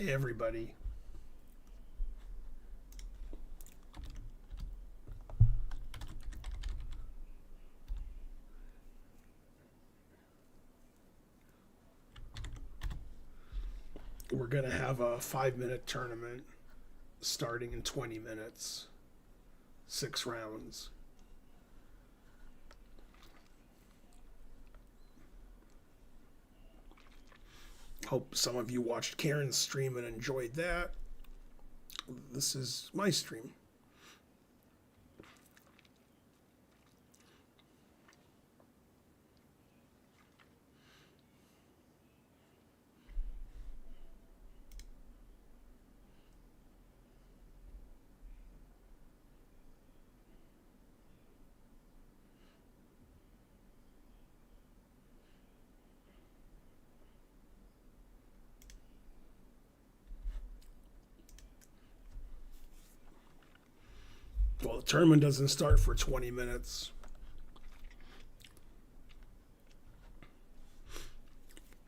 Hey everybody. We're going to have a 5-minute tournament starting in 20 minutes. 6 rounds. Hope some of you watched Karen's stream and enjoyed that. This is my stream. Well, the tournament doesn't start for 20 minutes.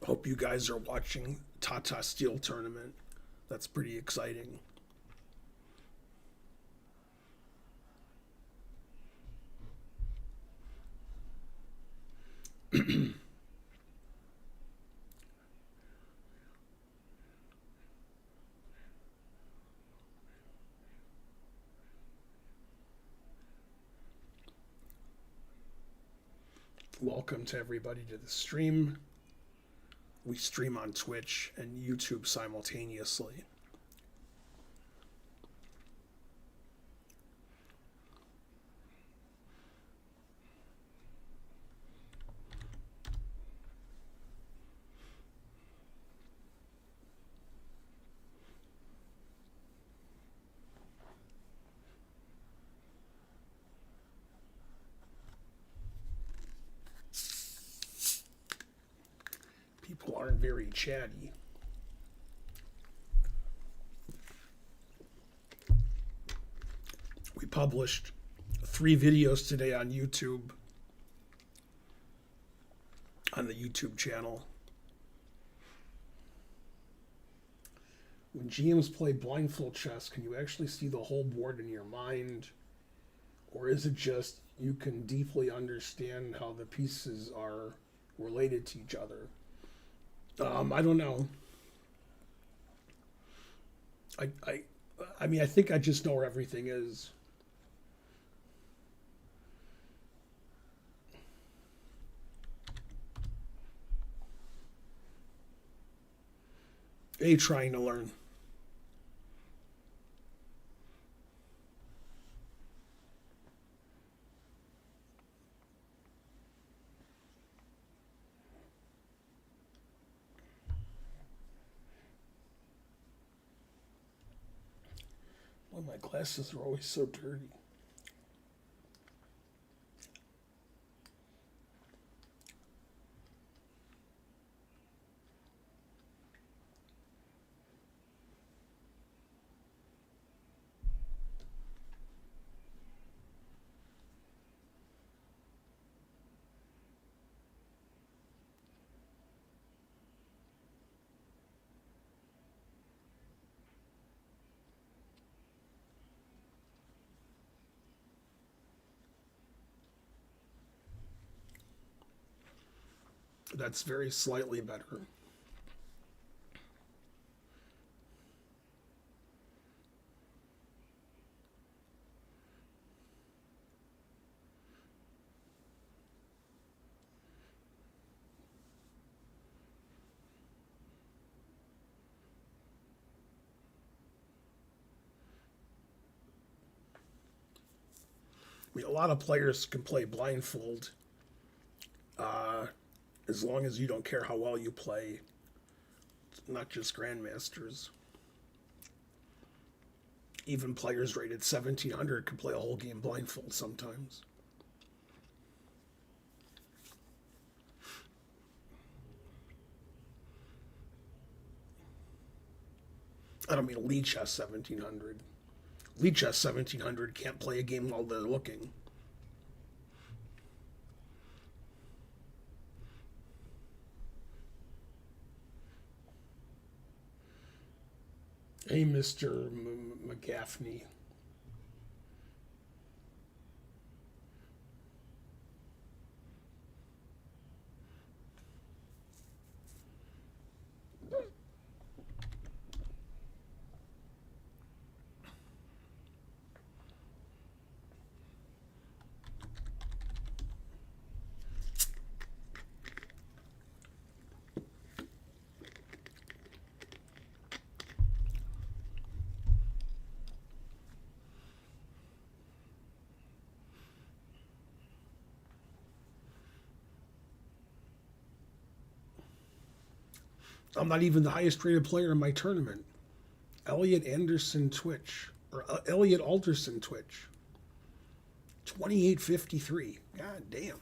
Hope you guys are watching Tata Steel tournament. That's pretty exciting. Welcome to everybody to the stream. We stream on Twitch and YouTube simultaneously. People aren't very chatty. We published 3 videos today on YouTube, on the YouTube channel. When GMs play blindfold chess, can you actually see the whole board in your mind? Or is it just you can deeply understand how the pieces are related to each other? I don't know. I mean, I think I just know where everything is. Trying to learn. Well, my glasses are always so dirty. That's very slightly better. I mean, a lot of players can play blindfold as long as you don't care how well you play. It's not just grandmasters. Even players rated 1700 can play a whole game blindfold sometimes. I don't mean Lead Chess 1700. Lead Chess 1700 can't play a game while they're looking. Hey, Mr. McGaffney. I'm not even the highest rated player in my tournament. Elliot Anderson Twitch, or Elliot Alderson Twitch. 2853. God damn.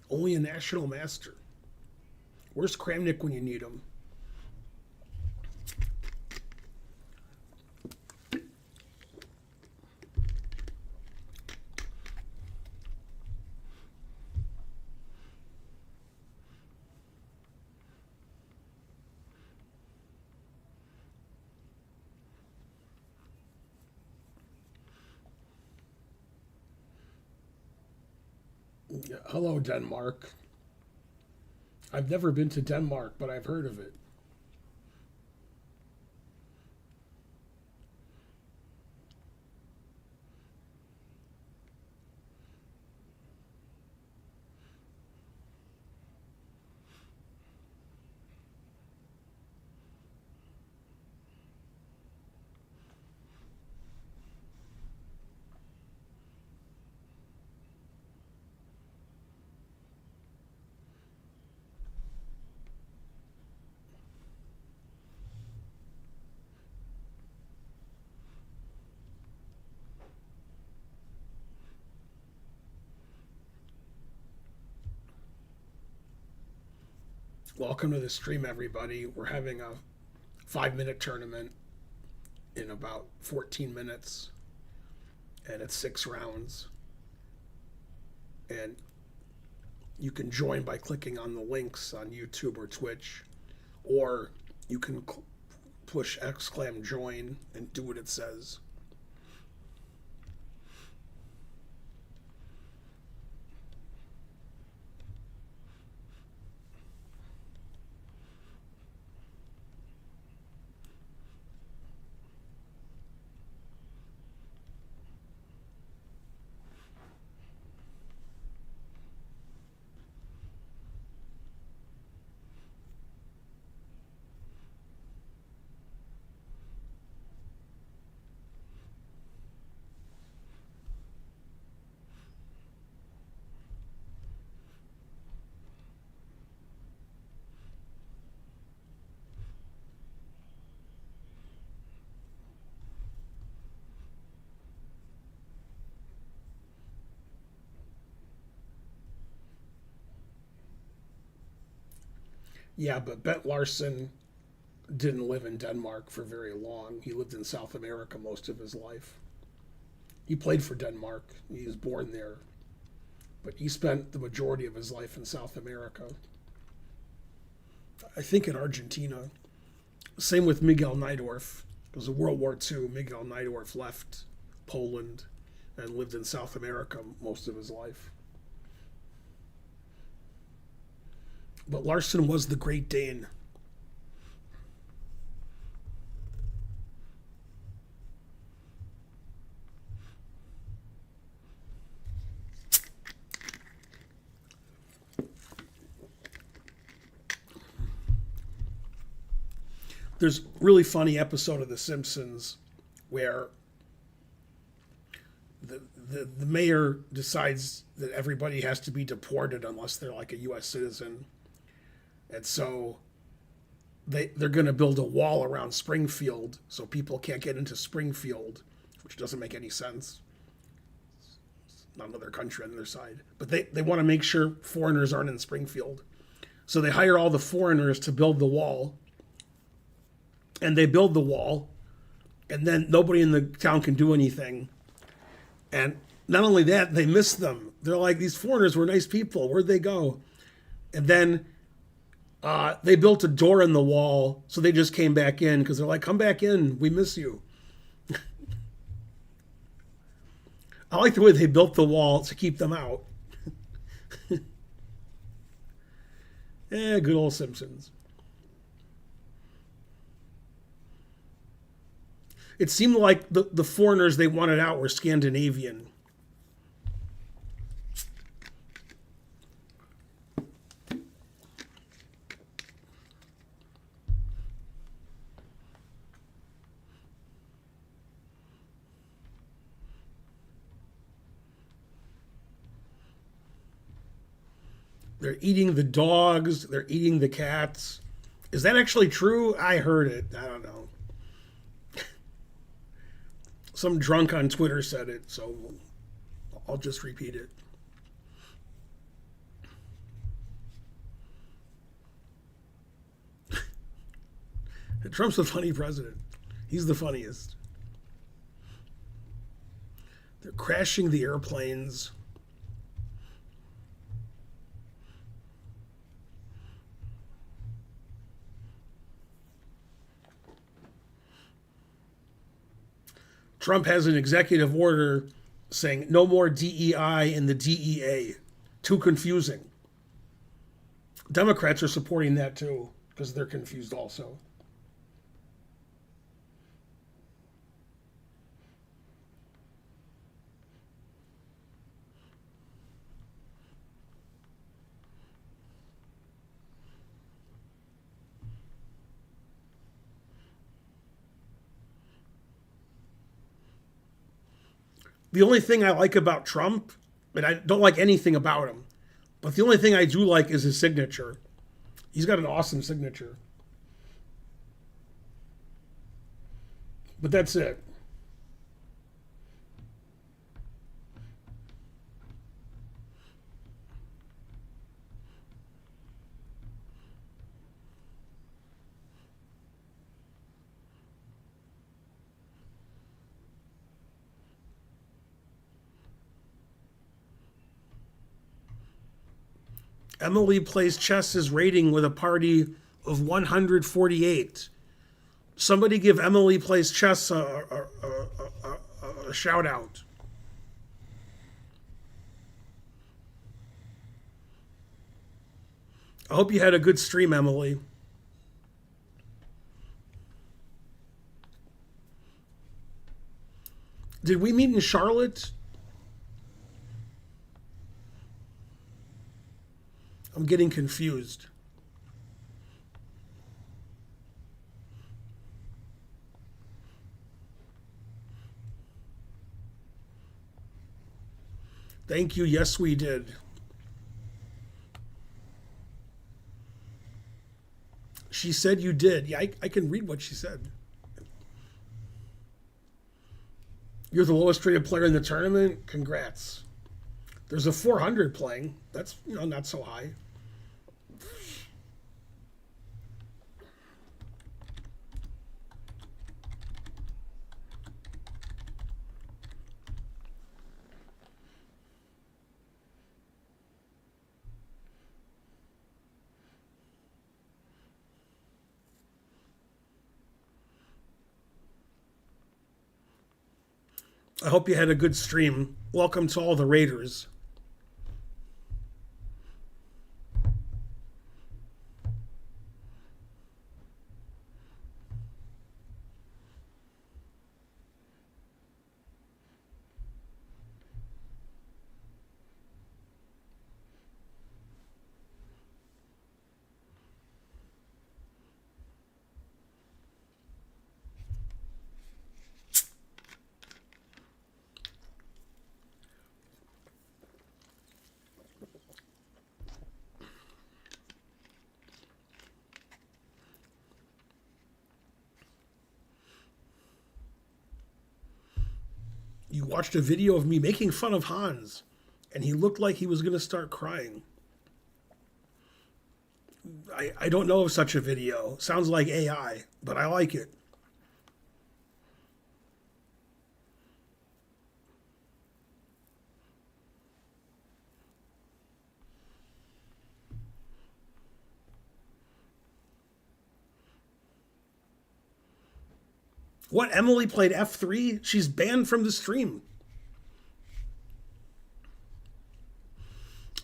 Only a national master. Where's Kramnik when you need him? Yeah, hello, Denmark. I've never been to Denmark, but I've heard of it. Welcome to the stream, everybody. We're having a 5 minute tournament in about 14 minutes, and it's 6 rounds. And you can join by clicking on the links on YouTube or Twitch, or you can push exclam join and do what it says. Yeah, but Bent Larson didn't live in Denmark for very long. He lived in South America most of his life. He played for Denmark. He was born there. But he spent the majority of his life in South America. I think in Argentina. Same with Miguel Najdorf. Because of World War II, Miguel Najdorf left Poland and lived in South America most of his life. But Larson was the Great Dane. There's a really funny episode of The Simpsons where the mayor decides that everybody has to be deported unless they're like a U.S. citizen. And so they're going to build a wall around Springfield so people can't get into Springfield, which doesn't make any sense. It's not another country on their side. But they want to make sure foreigners aren't in Springfield. So they hire all the foreigners to build the wall. And they build the wall. And then nobody in the town can do anything. And not only that, they miss them. They're like, these foreigners were nice people. Where'd they go? And then They built a door in the wall, so they just came back in because they're like, "Come back in, we miss you." I like the way they built the wall to keep them out. Good old Simpsons. It seemed like the foreigners they wanted out were Scandinavian. They're eating the dogs. They're eating the cats. Is that actually true? I heard it. I don't know. Some drunk on Twitter said it, so I'll just repeat it. Trump's a funny president. He's the funniest. They're crashing the airplanes. Trump has an executive order saying no more DEI in the DEA. Too confusing. Democrats are supporting that too because they're confused also. The only thing I like about Trump, and I don't like anything about him, but the only thing I do like is his signature. He's got an awesome signature. But that's it. Emily plays chess's rating with a party of 148. Somebody give Emily plays chess a shout out. I hope you had a good stream, Emily. Did we meet in Charlotte? I'm getting confused. Thank you. Yes, we did. She said you did. Yeah, I can read what she said. You're the lowest rated player in the tournament. Congrats. There's a 400 playing. That's not so high. I hope you had a good stream. Welcome to all the Raiders. You watched a video of me making fun of Hans, and he looked like he was going to start crying. I don't know of such a video. Sounds like AI, but I like it. What, Emily played F3? She's banned from the stream.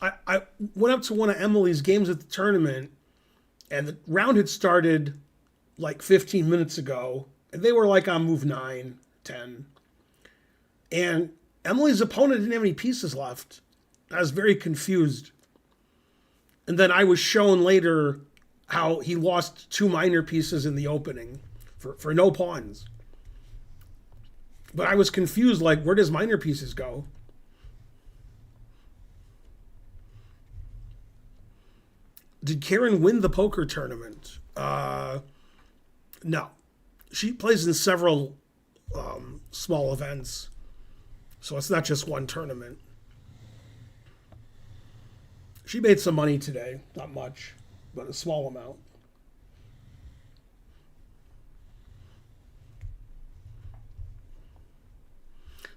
I went up to one of Emily's games at the tournament, and the round had started like 15 minutes ago, and they were like on move 9, 10. And Emily's opponent didn't have any pieces left. I was very confused. And then I was shown later how he lost 2 minor pieces in the opening for no pawns. But I was confused, like, where does minor pieces go? Did Karen win the poker tournament? No. She plays in several small events. So it's not just one tournament. She made some money today. Not much, but a small amount.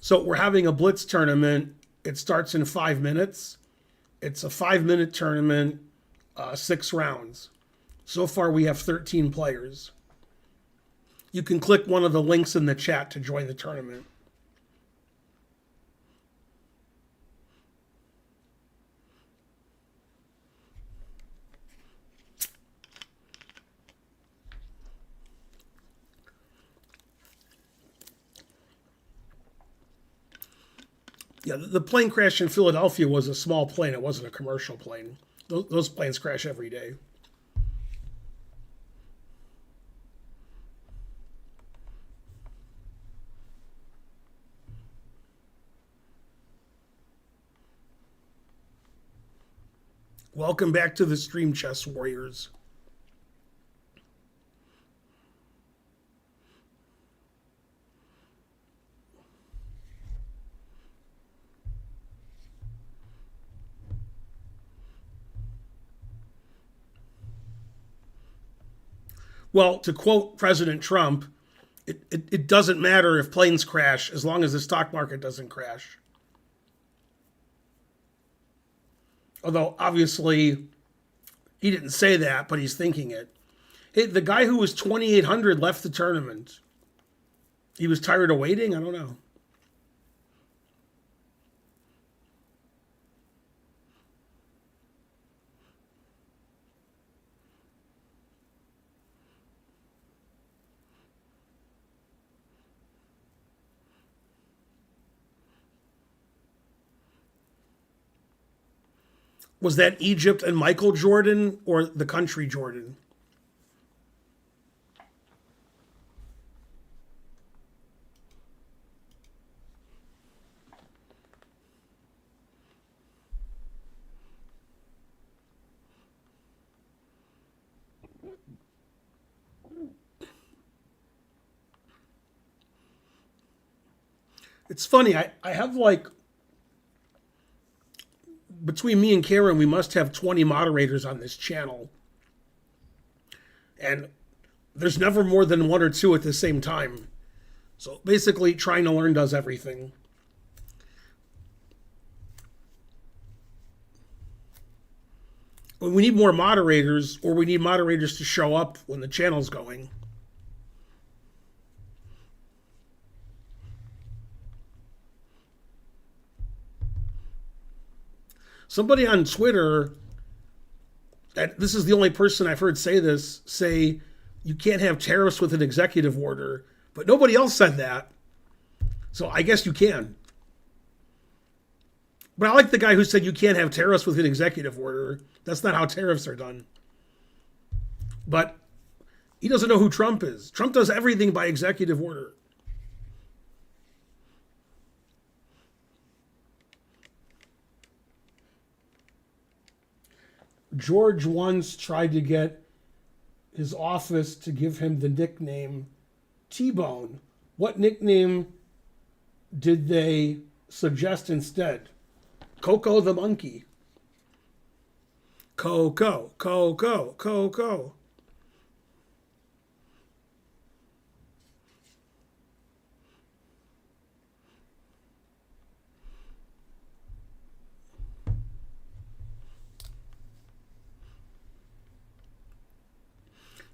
So we're having a Blitz tournament. It starts in 5 minutes. It's a 5-minute tournament, 6 rounds. So far, we have 13 players. You can click one of the links in the chat to join the tournament. Yeah, the plane crash in Philadelphia was a small plane. It wasn't a commercial plane. Those planes crash every day. Welcome back to the stream, Chess Warriors. Well, to quote President Trump, it doesn't matter if planes crash as long as the stock market doesn't crash. Although, obviously, he didn't say that, but he's thinking it. Hey, the guy who was 2,800 left the tournament. He was tired of waiting? I don't know. Was that Egypt and Michael Jordan or the country Jordan? It's funny, I have like, between me and Karen, we must have 20 moderators on this channel. And there's never more than 1 or 2 at the same time. So basically, trying to learn does everything. We need more moderators, or we need moderators to show up when the channel's going. Somebody on Twitter, this is the only person I've heard say this, say you can't have tariffs with an executive order, but nobody else said that. So I guess you can. But I like the guy who said you can't have tariffs with an executive order. That's not how tariffs are done. But he doesn't know who Trump is. Trump does everything by executive order. George once tried to get his office to give him the nickname T-Bone. What nickname did they suggest instead? Coco the monkey. Coco, Coco, Coco.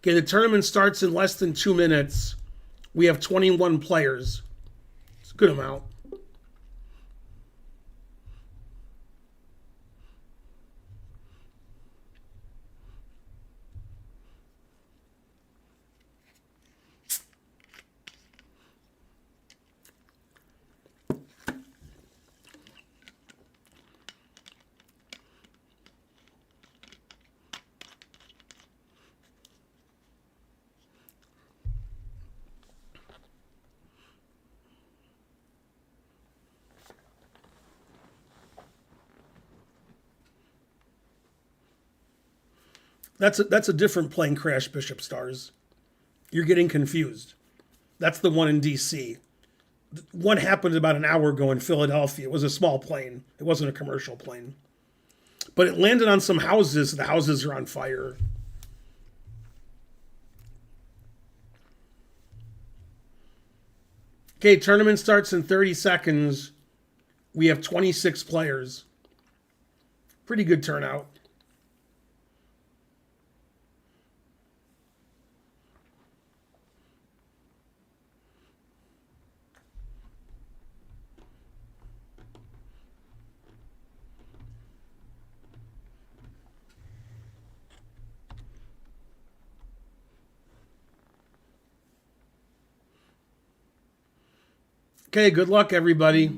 Okay, the tournament starts in less than 2 minutes. We have 21 players. It's a good amount. That's a different plane crash, Bishop Stars. You're getting confused. That's the one in D.C. One happened about an hour ago in Philadelphia. It was a small plane. It wasn't a commercial plane. But it landed on some houses. The houses are on fire. Okay, tournament starts in 30 seconds. We have 26 players. Pretty good turnout. Okay, good luck, everybody.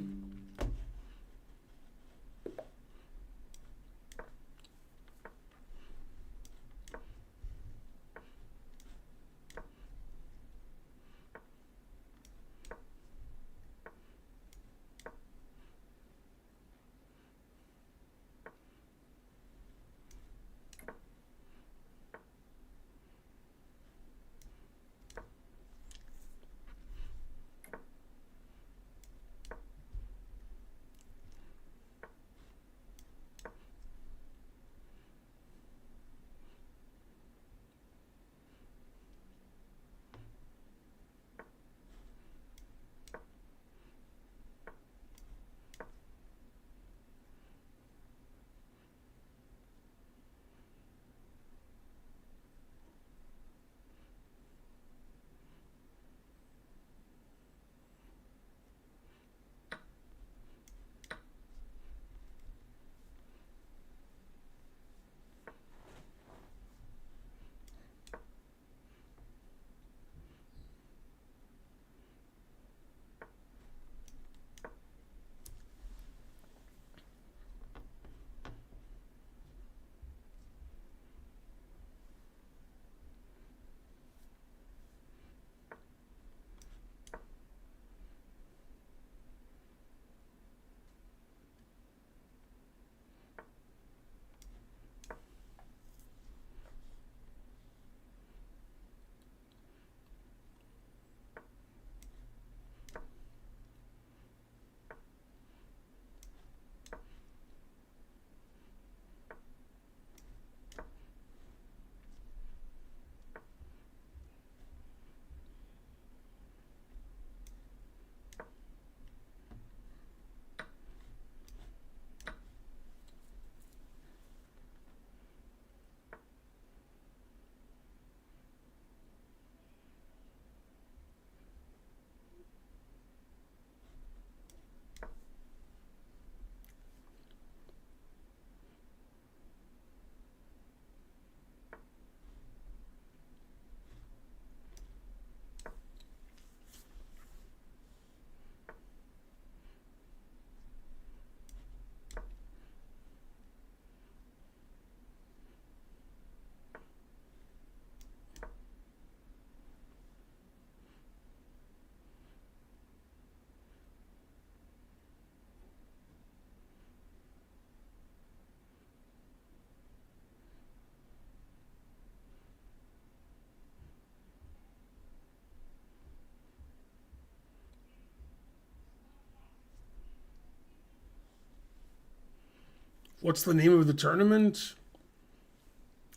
What's the name of the tournament?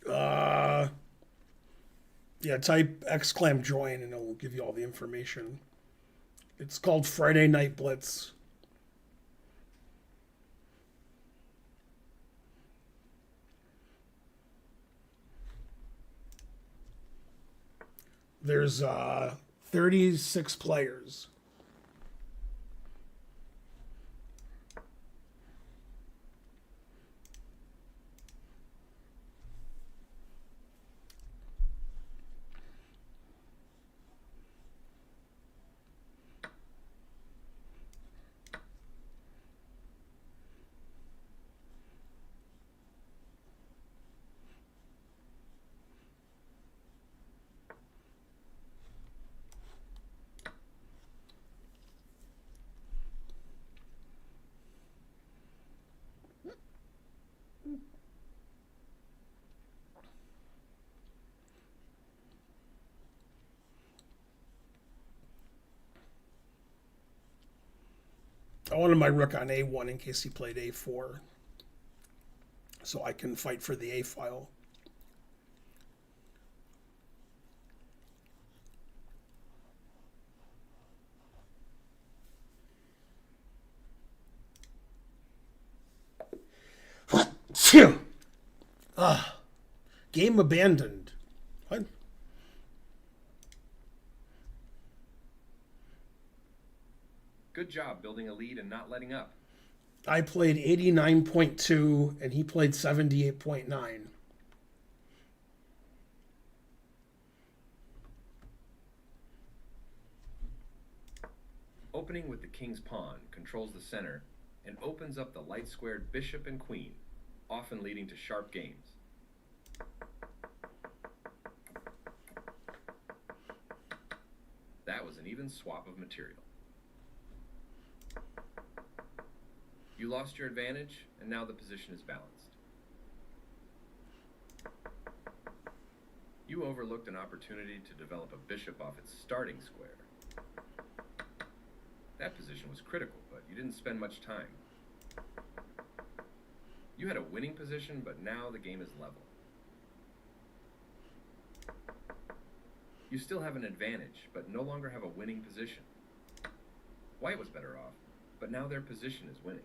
Uh, yeah, type exclam join and it'll give you all the information. It's called Friday Night Blitz. There's 36 players. I wanted my rook on a1 in case he played a4, so I can fight for the a file. Phew! Game abandoned. What? Good job building a lead and not letting up. I played 89.2 and he played 78.9. Opening with the king's pawn controls the center and opens up the light-squared bishop and queen, often leading to sharp games. That was an even swap of material. You lost your advantage, and now the position is balanced. You overlooked an opportunity to develop a bishop off its starting square. That position was critical, but you didn't spend much time. You had a winning position, but now the game is level. You still have an advantage, but no longer have a winning position. White was better off, but now their position is winning.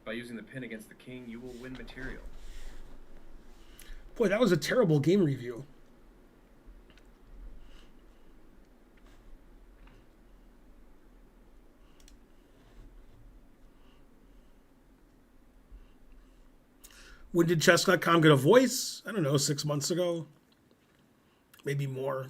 By using the pin against the king, you will win material. Boy, that was a terrible game review. When did Chess.com get a voice? I don't know, 6 months ago. Maybe more.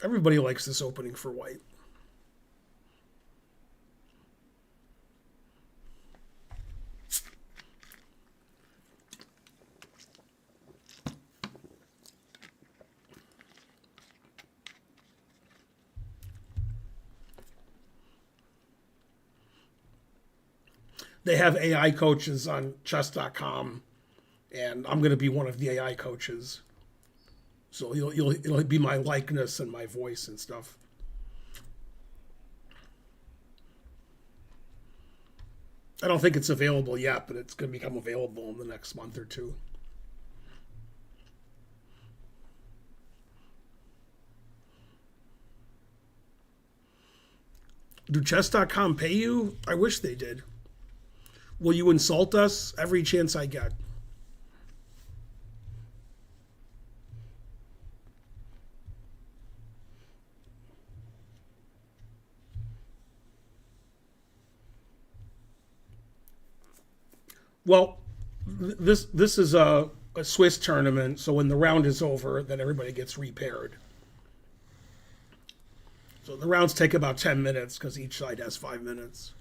Everybody likes this opening for white. They have AI coaches on chess.com, and I'm going to be one of the AI coaches. So it'll be my likeness and my voice and stuff. I don't think it's available yet, but it's going to become available in the next month or two. Do chess.com pay you? I wish they did. Will you insult us? Every chance I get. Well, this is a Swiss tournament, so when the round is over, then everybody gets repaired. So the rounds take about 10 minutes because each side has 5 minutes.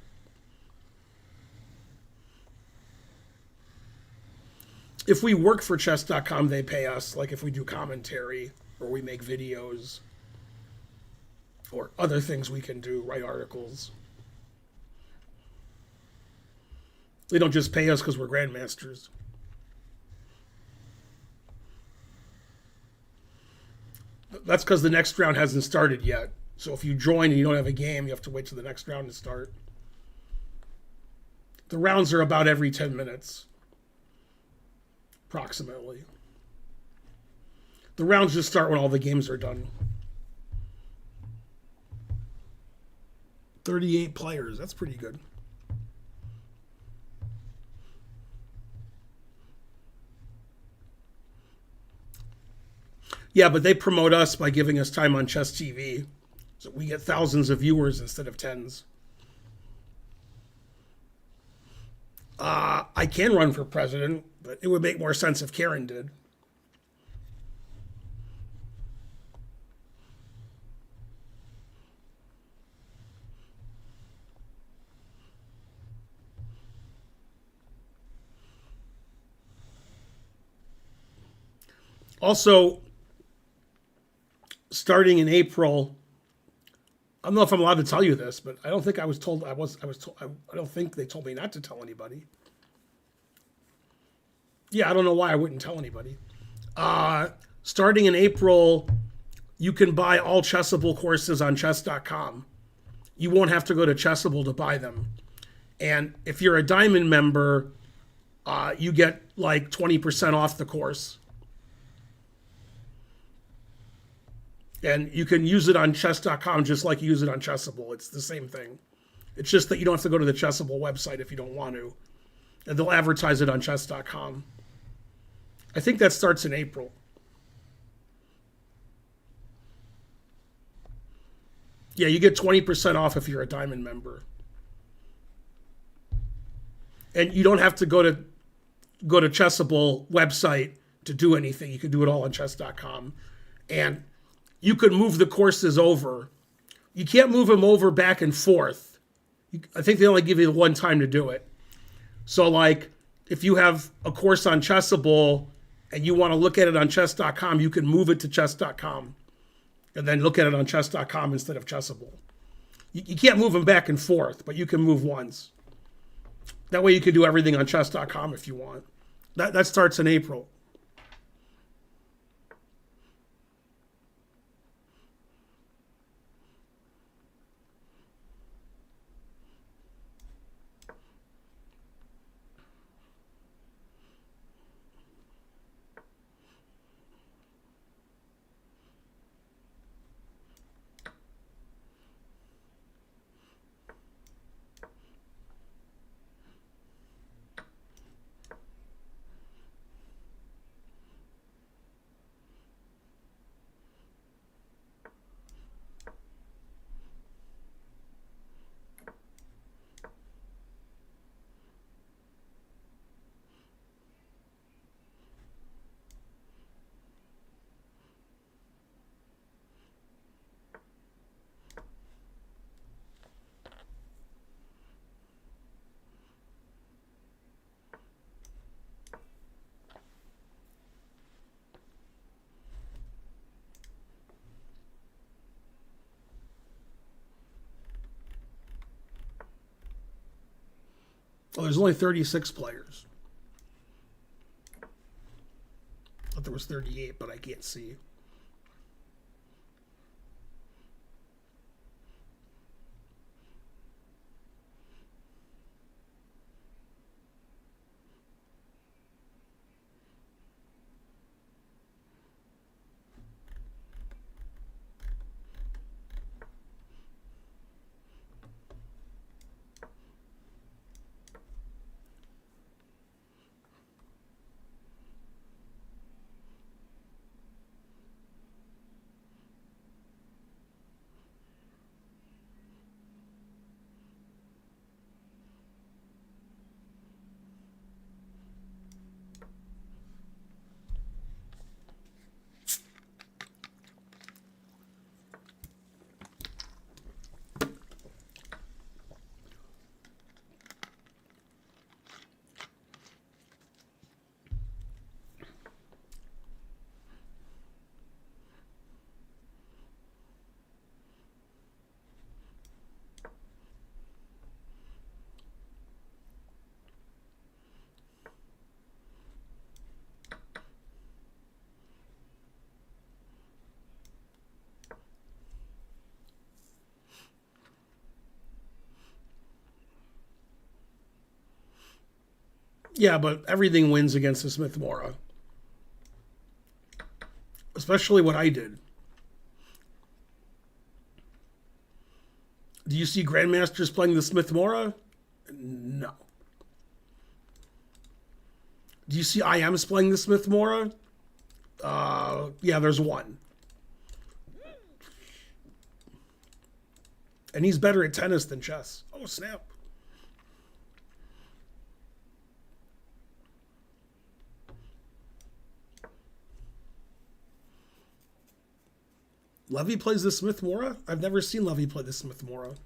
If we work for chess.com, they pay us, like if we do commentary or we make videos or other things we can do, write articles. They don't just pay us because we're grandmasters. That's because the next round hasn't started yet. So if you join and you don't have a game, you have to wait till the next round to start. The rounds are about every 10 minutes, approximately. The rounds just start when all the games are done. 38 players, that's pretty good. Yeah, but they promote us by giving us time on Chess TV. So we get thousands of viewers instead of tens. I can run for president, but it would make more sense if Karen did. Also, starting in April, I don't know if I'm allowed to tell you this, but I don't think I was told. I was told. I don't think they told me not to tell anybody. Yeah, I don't know why I wouldn't tell anybody. Starting in April, you can buy all Chessable courses on chess.com. You won't have to go to Chessable to buy them. And if you're a Diamond member, you get like 20% off the course. And you can use it on chess.com just like you use it on Chessable. It's the same thing. It's just that you don't have to go to the Chessable website if you don't want to. And they'll advertise it on chess.com. I think that starts in April. Yeah, you get 20% off if you're a Diamond member. And you don't have to go to Chessable website to do anything. You can do it all on chess.com. And you could move the courses over. You can't move them over back and forth. I think they only give you one time to do it. So like if you have a course on Chessable and you want to look at it on chess.com, you can move it to chess.com and then look at it on chess.com instead of Chessable. You can't move them back and forth, but you can move once. That way you can do everything on chess.com if you want. That starts in April. Well, there's only 36 players. I thought there was 38, but I can't see. Yeah, but everything wins against the Smith-Morra. Especially what I did. Do you see Grandmasters playing the Smith-Morra? No. Do you see IMs playing the Smith-Morra? Yeah, there's one. And he's better at tennis than chess. Oh, snap. Levy plays the Smith-Morra? I've never seen Levy play the Smith-Morra.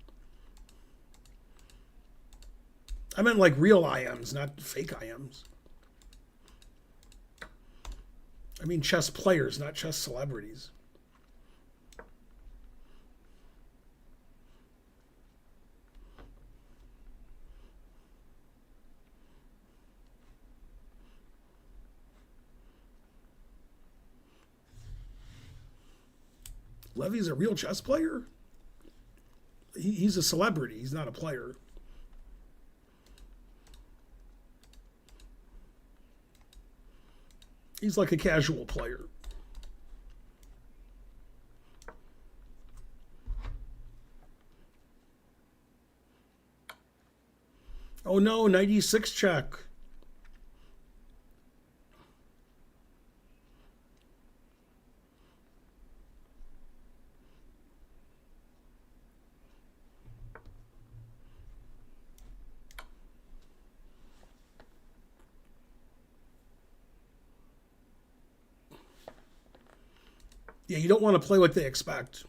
I meant like real IMs, not fake IMs. I mean chess players, not chess celebrities. Levy's a real chess player? He's a celebrity. He's not a player. He's like a casual player. Oh no, 96 check. Yeah, you don't want to play what they expect.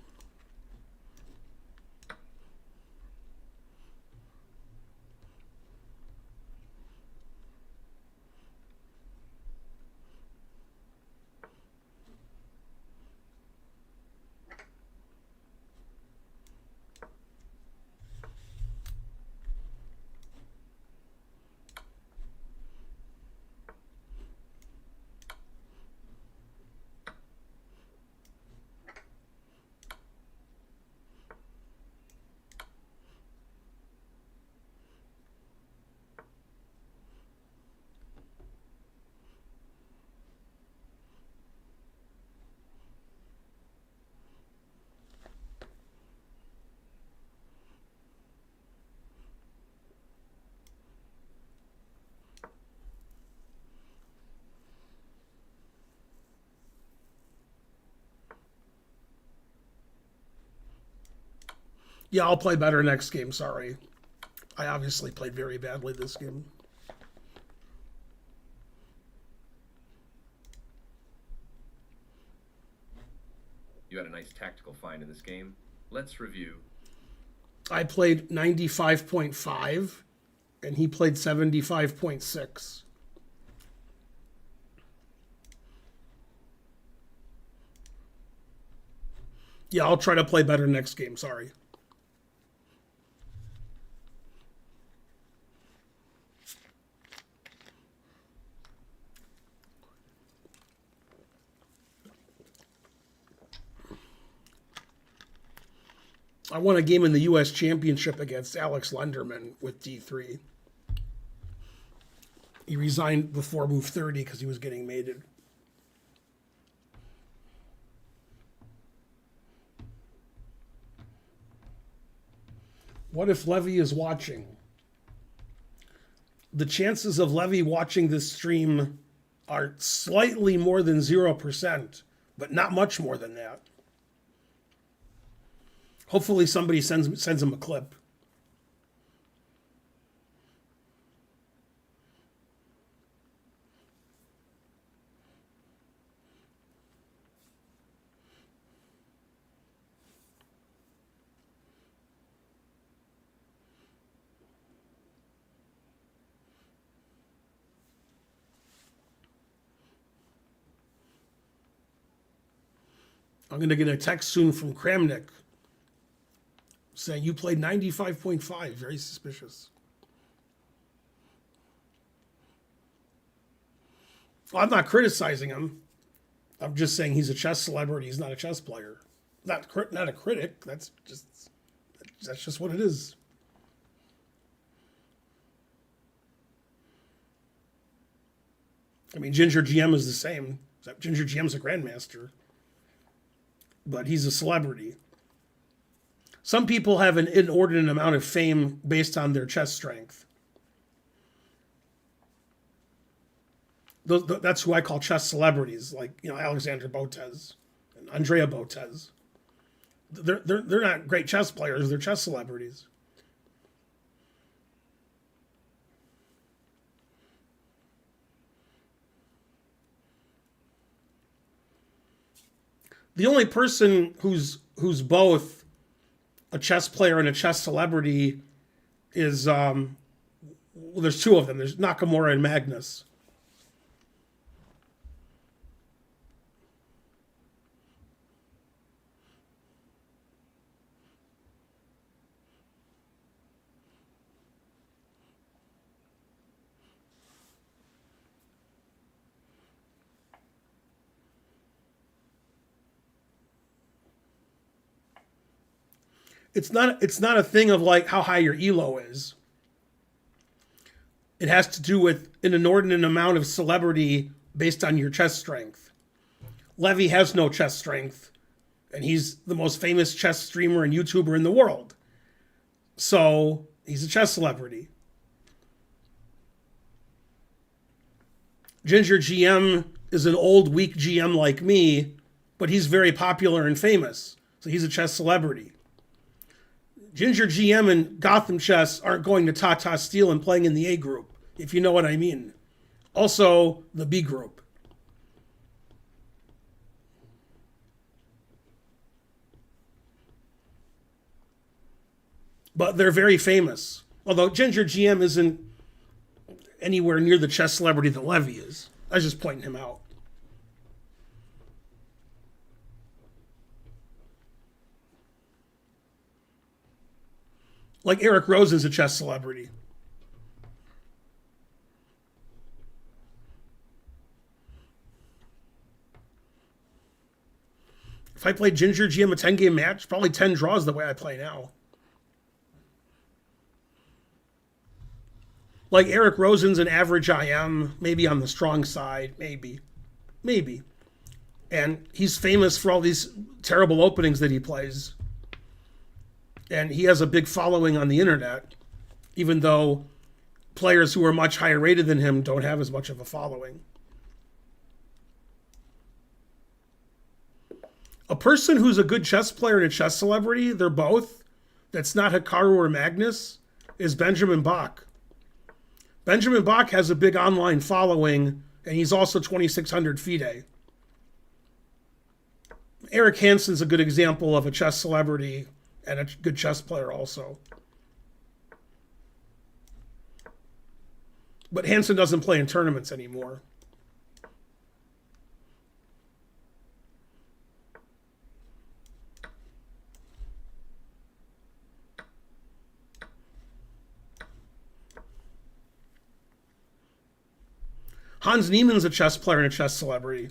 Yeah, I'll play better next game, sorry. I obviously played very badly this game. You had a nice tactical find in this game. Let's review. I played 95.5, and he played 75.6. Yeah, I'll try to play better next game, sorry. I won a game in the U.S. Championship against Alex Lenderman with D3. He resigned before move 30 because he was getting mated. What if Levy is watching? The chances of Levy watching this stream are slightly more than 0%, but not much more than that. Hopefully somebody sends him a clip. I'm going to get a text soon from Kramnik saying you played 95.5. Very suspicious. Well, I'm not criticizing him. I'm just saying he's a chess celebrity. He's not a chess player. Not a critic. That's just what it is. I mean, Ginger GM is the same. Ginger GM's a grandmaster, but he's a celebrity. Some people have an inordinate amount of fame based on their chess strength. That's who I call chess celebrities, like Alexander Botez and Andrea Botez. They're not great chess players; they're chess celebrities. The only person who's both a chess player and a chess celebrity is well, there's two of them. There's Nakamura and Magnus. It's not a thing of like how high your elo is. It has to do with an inordinate amount of celebrity based on your chess strength. Levy has no chess strength, and he's the most famous chess streamer and YouTuber in the world. So he's a chess celebrity. Ginger GM is an old, weak GM like me, but he's very popular and famous. So he's a chess celebrity. Ginger GM and Gotham Chess aren't going to Tata Steel and playing in the A group, if you know what I mean. Also, the B group. But they're very famous. Although Ginger GM isn't anywhere near the chess celebrity that Levy is. I was just pointing him out. Like Eric Rosen's a chess celebrity. If I played Ginger GM a 10-game match, probably 10 draws the way I play now. Like Eric Rosen's an average IM, maybe on the strong side, maybe. And he's famous for all these terrible openings that he plays. And he has a big following on the internet, even though players who are much higher rated than him don't have as much of a following. A person who's a good chess player and a chess celebrity, they're both, that's not Hikaru or Magnus, is Benjamin Bach. Benjamin Bach has a big online following, and he's also 2,600 FIDE. Eric Hansen's a good example of a chess celebrity and a good chess player also. But Hansen doesn't play in tournaments anymore. Hans Niemann's a chess player and a chess celebrity.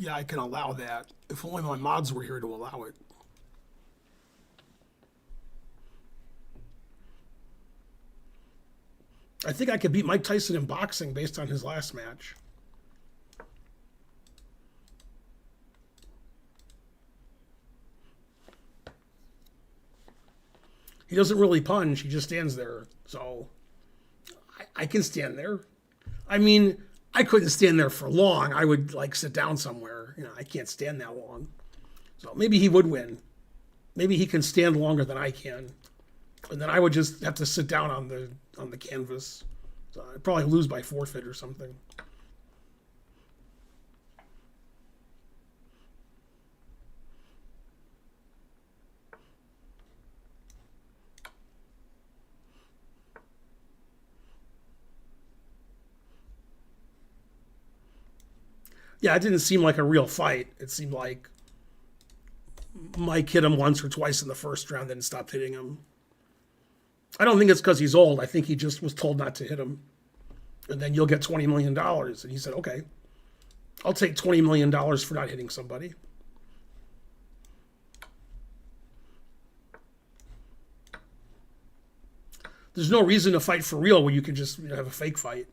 Yeah, I can allow that. If only my mods were here to allow it. I think I could beat Mike Tyson in boxing based on his last match. He doesn't really punch. He just stands there. So I can stand there. I mean, I couldn't stand there for long. I would like sit down somewhere. You know, I can't stand that long. So maybe he would win. Maybe he can stand longer than I can. And then I would just have to sit down on the canvas. So I'd probably lose by forfeit or something. Yeah, it didn't seem like a real fight. It seemed like Mike hit him once or twice in the first round, then stopped hitting him. I don't think it's because he's old. I think he just was told not to hit him. And then you'll get $20 million. And he said, okay, I'll take $20 million for not hitting somebody. There's no reason to fight for real where you can just have a fake fight.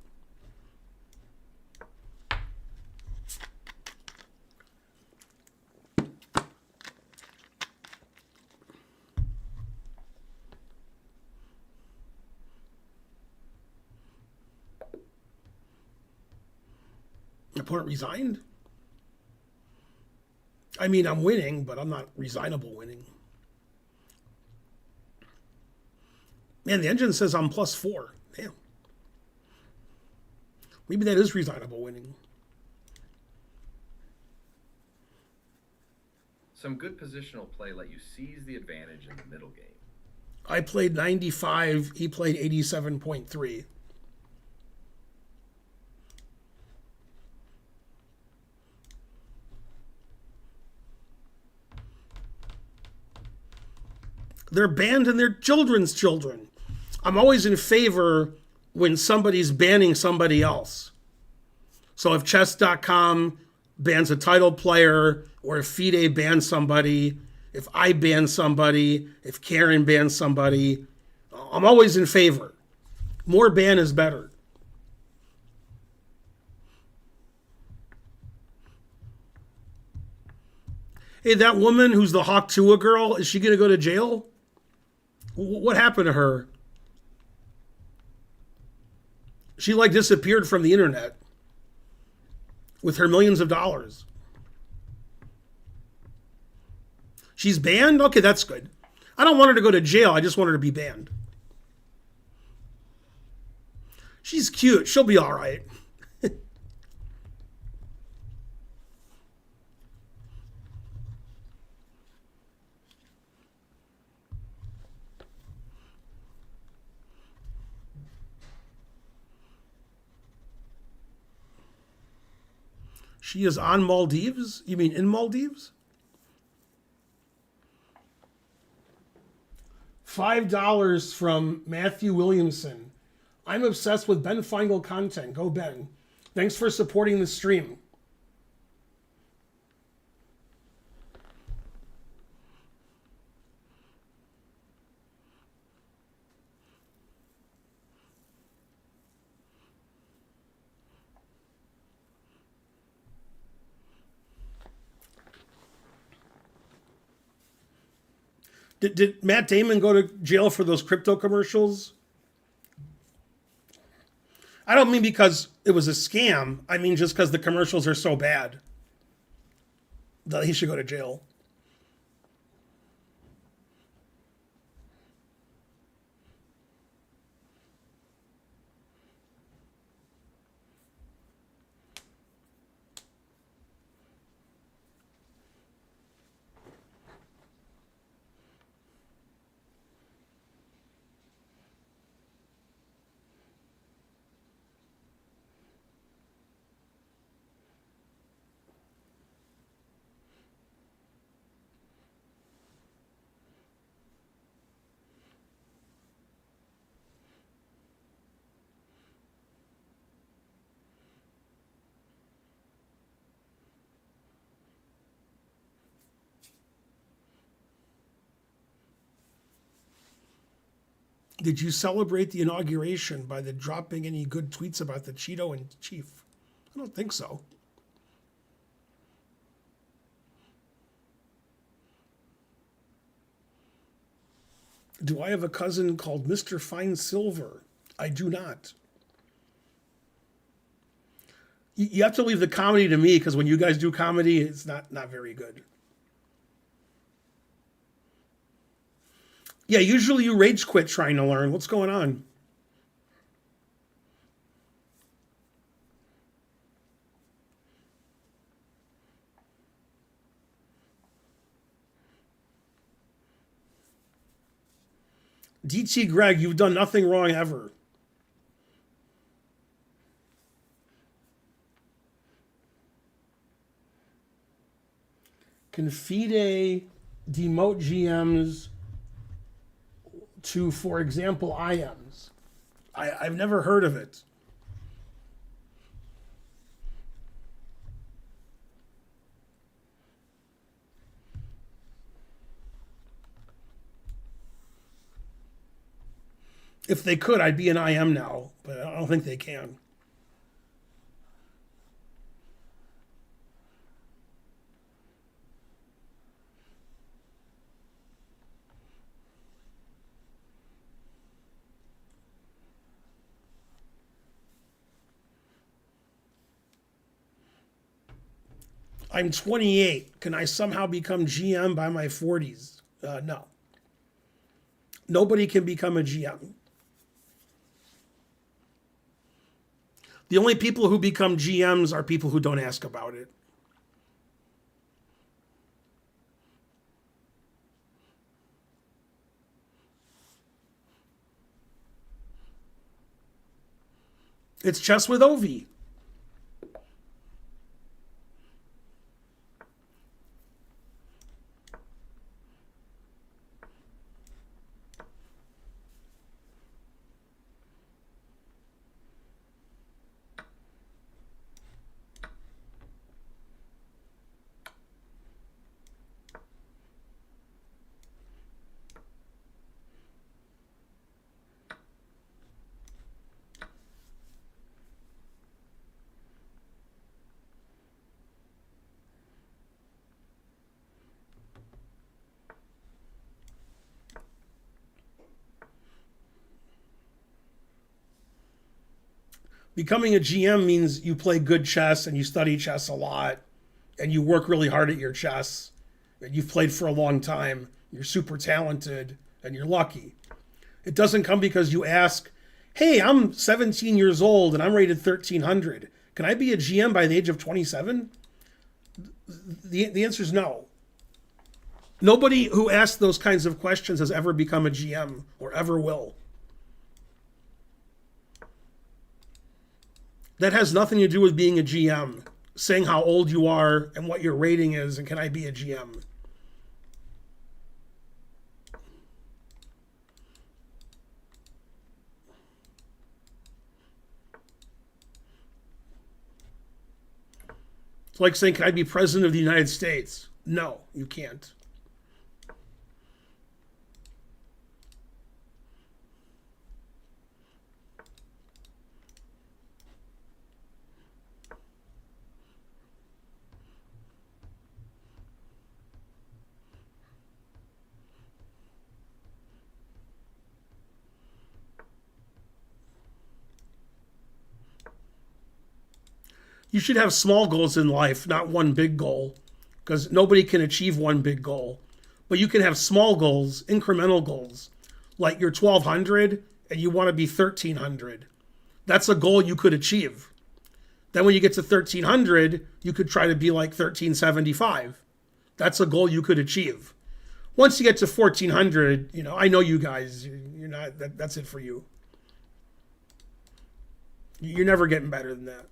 The opponent resigned? I mean, I'm winning, but I'm not resignable winning. Man, the engine says I'm +4. Damn. Maybe that is resignable winning. Some good positional play let you seize the advantage in the middle game. I played 95. He played 87.3. They're banned and they're children's children. I'm always in favor when somebody's banning somebody else. So if chess.com bans a title player, or if FIDE bans somebody, if I ban somebody, if Karen bans somebody, I'm always in favor. More ban is better. Hey, that woman who's the Hawk Tua girl, is she going to go to jail? What happened to her? She like disappeared from the internet with her millions of dollars. She's banned? Okay, that's good. I don't want her to go to jail. I just want her to be banned. She's cute. She'll be all right. She is on Maldives? You mean in Maldives? $5 from Matthew Williamson. I'm obsessed with Ben Feingold content. Go Ben. Thanks for supporting the stream. Did Matt Damon go to jail for those crypto commercials? I don't mean because it was a scam. I mean just because the commercials are so bad that he should go to jail. Did you celebrate the inauguration by the dropping any good tweets about the Cheeto and Chief? I don't think so. Do I have a cousin called Mr. Fine Silver? I do not. You have to leave the comedy to me because when you guys do comedy, it's not very good. Yeah, usually you rage quit trying to learn. What's going on? DT Greg, you've done nothing wrong ever. Can FIDE demote GMs to, for example, IMs? I've never heard of it. If they could, I'd be an IM now, but I don't think they can. I'm 28. Can I somehow become GM by my 40s? No. Nobody can become a GM. The only people who become GMs are people who don't ask about it. It's chess with Ovi. Becoming a GM means you play good chess and you study chess a lot and you work really hard at your chess and you've played for a long time. You're super talented and you're lucky. It doesn't come because you ask, hey, I'm 17 years old and I'm rated 1300. Can I be a GM by the age of 27? The answer is no. Nobody who asks those kinds of questions has ever become a GM or ever will. That has nothing to do with being a GM, saying how old you are and what your rating is and can I be a GM. It's like saying, can I be president of the United States? No, you can't. You should have small goals in life, not one big goal, because nobody can achieve one big goal. But you can have small goals, incremental goals, like you're 1200 and you want to be 1300. That's a goal you could achieve. Then when you get to 1300, you could try to be like 1375. That's a goal you could achieve. Once you get to 1400, I know you guys, you're not, that's it for you. You're never getting better than that.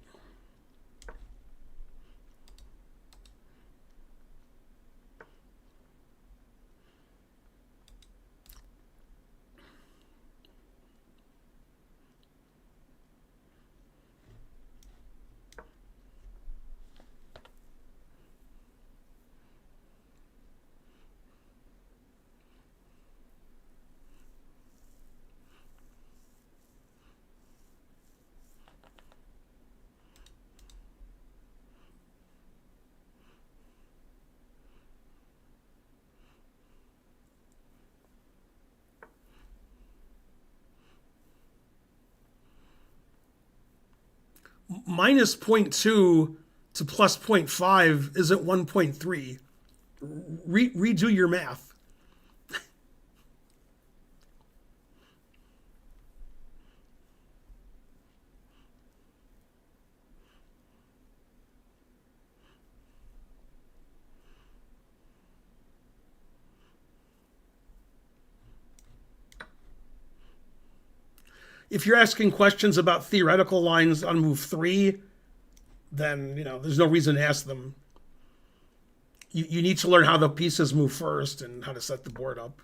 minus 0.2 to plus 0.5 isn't 1.3. Redo your math. If you're asking questions about theoretical lines on move 3, then, there's no reason to ask them. You need to learn how the pieces move first and how to set the board up.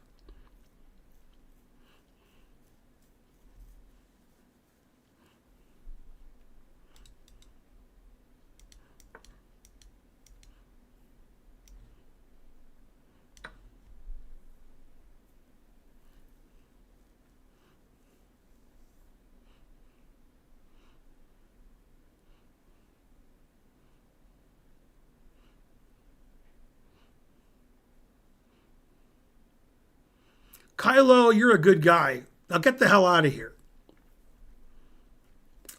Kylo, you're a good guy. Now get the hell out of here.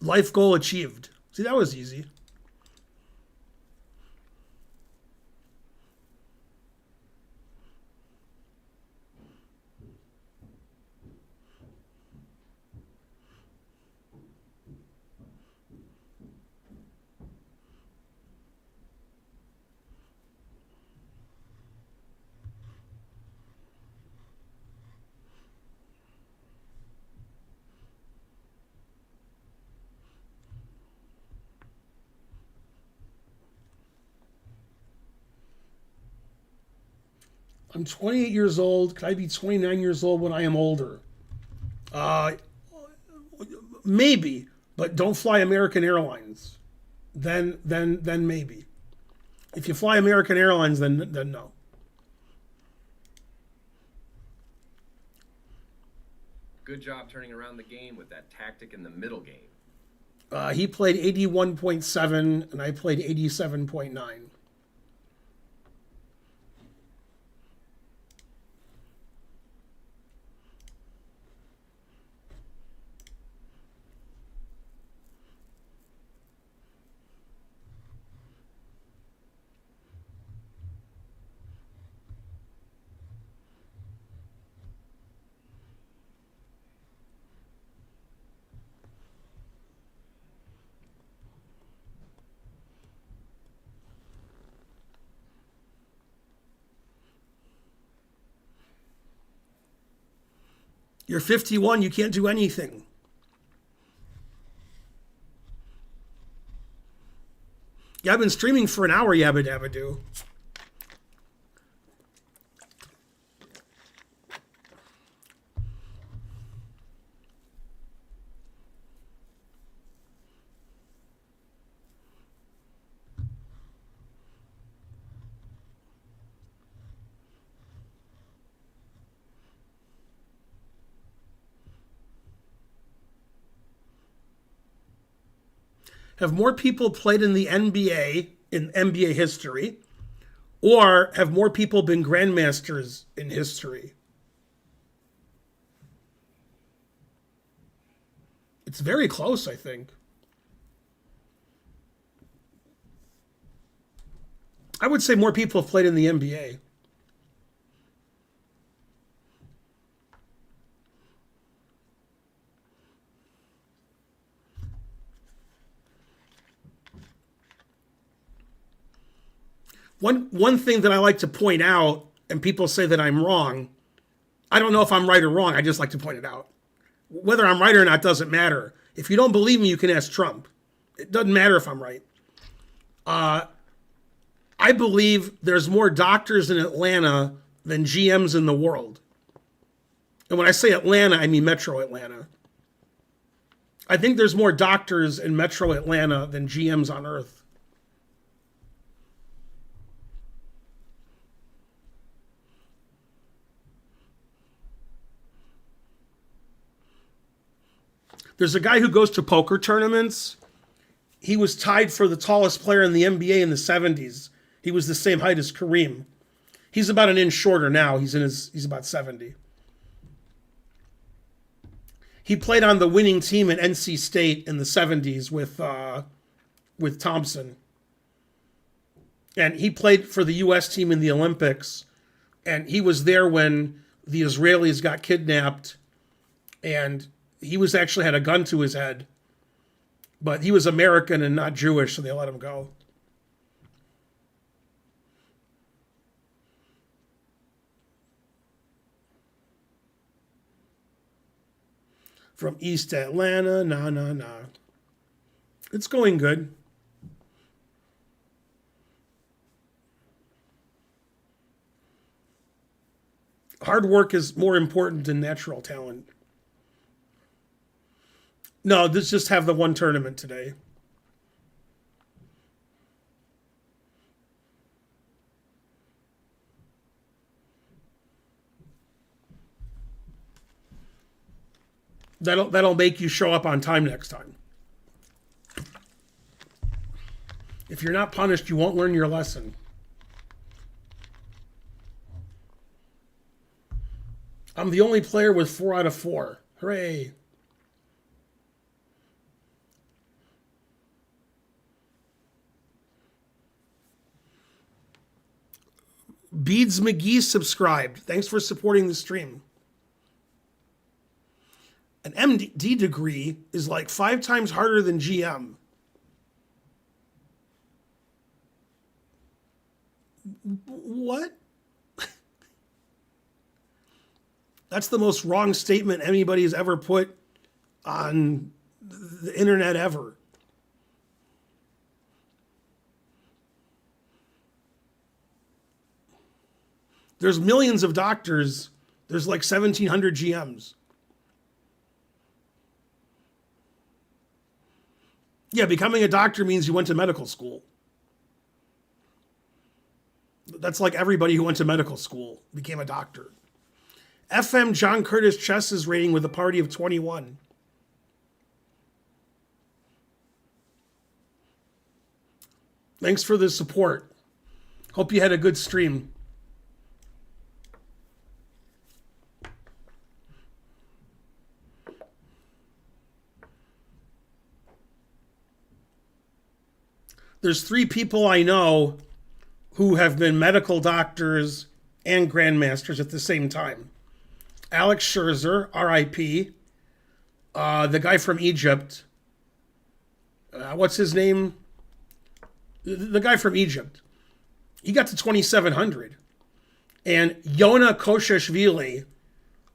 Life goal achieved. See, that was easy. I'm 28 years old. Could I be 29 years old when I am older? Maybe, but don't fly American Airlines. Then maybe. If you fly American Airlines, then no. Good job turning around the game with that tactic in the middle game. He played 81.7 and I played 87.9. You're 51, you can't do anything. Yeah, I've been streaming for an hour, yabba dabba do. Have more people played in the NBA in NBA history, or have more people been grandmasters in history? It's very close, I think. I would say more people have played in the NBA. One thing that I like to point out, and people say that I'm wrong, I don't know if I'm right or wrong, I just like to point it out. Whether I'm right or not doesn't matter. If you don't believe me, you can ask Trump. It doesn't matter if I'm right. I believe there's more doctors in Atlanta than GMs in the world. And when I say Atlanta, I mean Metro Atlanta. I think there's more doctors in Metro Atlanta than GMs on Earth. There's a guy who goes to poker tournaments. He was tied for the tallest player in the NBA in the 70s. He was the same height as Kareem. He's about an inch shorter now. He's about 70. He played on the winning team at NC State in the 70s with with Thompson. And he played for the U.S. team in the Olympics. And he was there when the Israelis got kidnapped. And he was actually had a gun to his head. But he was American and not Jewish, so they let him go. From East Atlanta, nah. It's going good. Hard work is more important than natural talent. No, let's just have the one tournament today. That'll make you show up on time next time. If you're not punished, you won't learn your lesson. I'm the only player with 4 out of 4. Hooray. Beads McGee subscribed. Thanks for supporting the stream. An MD degree is like 5 times harder than GM. What? That's the most wrong statement anybody has ever put on the internet ever. There's millions of doctors. There's like 1,700 GMs. Yeah, becoming a doctor means you went to medical school. That's like everybody who went to medical school became a doctor. FM John Curtis Chess's rating with a party of 21. Thanks for the support. Hope you had a good stream. There's 3 people I know who have been medical doctors and grandmasters at the same time. Alex Scherzer, R.I.P. The guy from Egypt. What's his name? The guy from Egypt. He got to 2,700. And Yona Koshashvili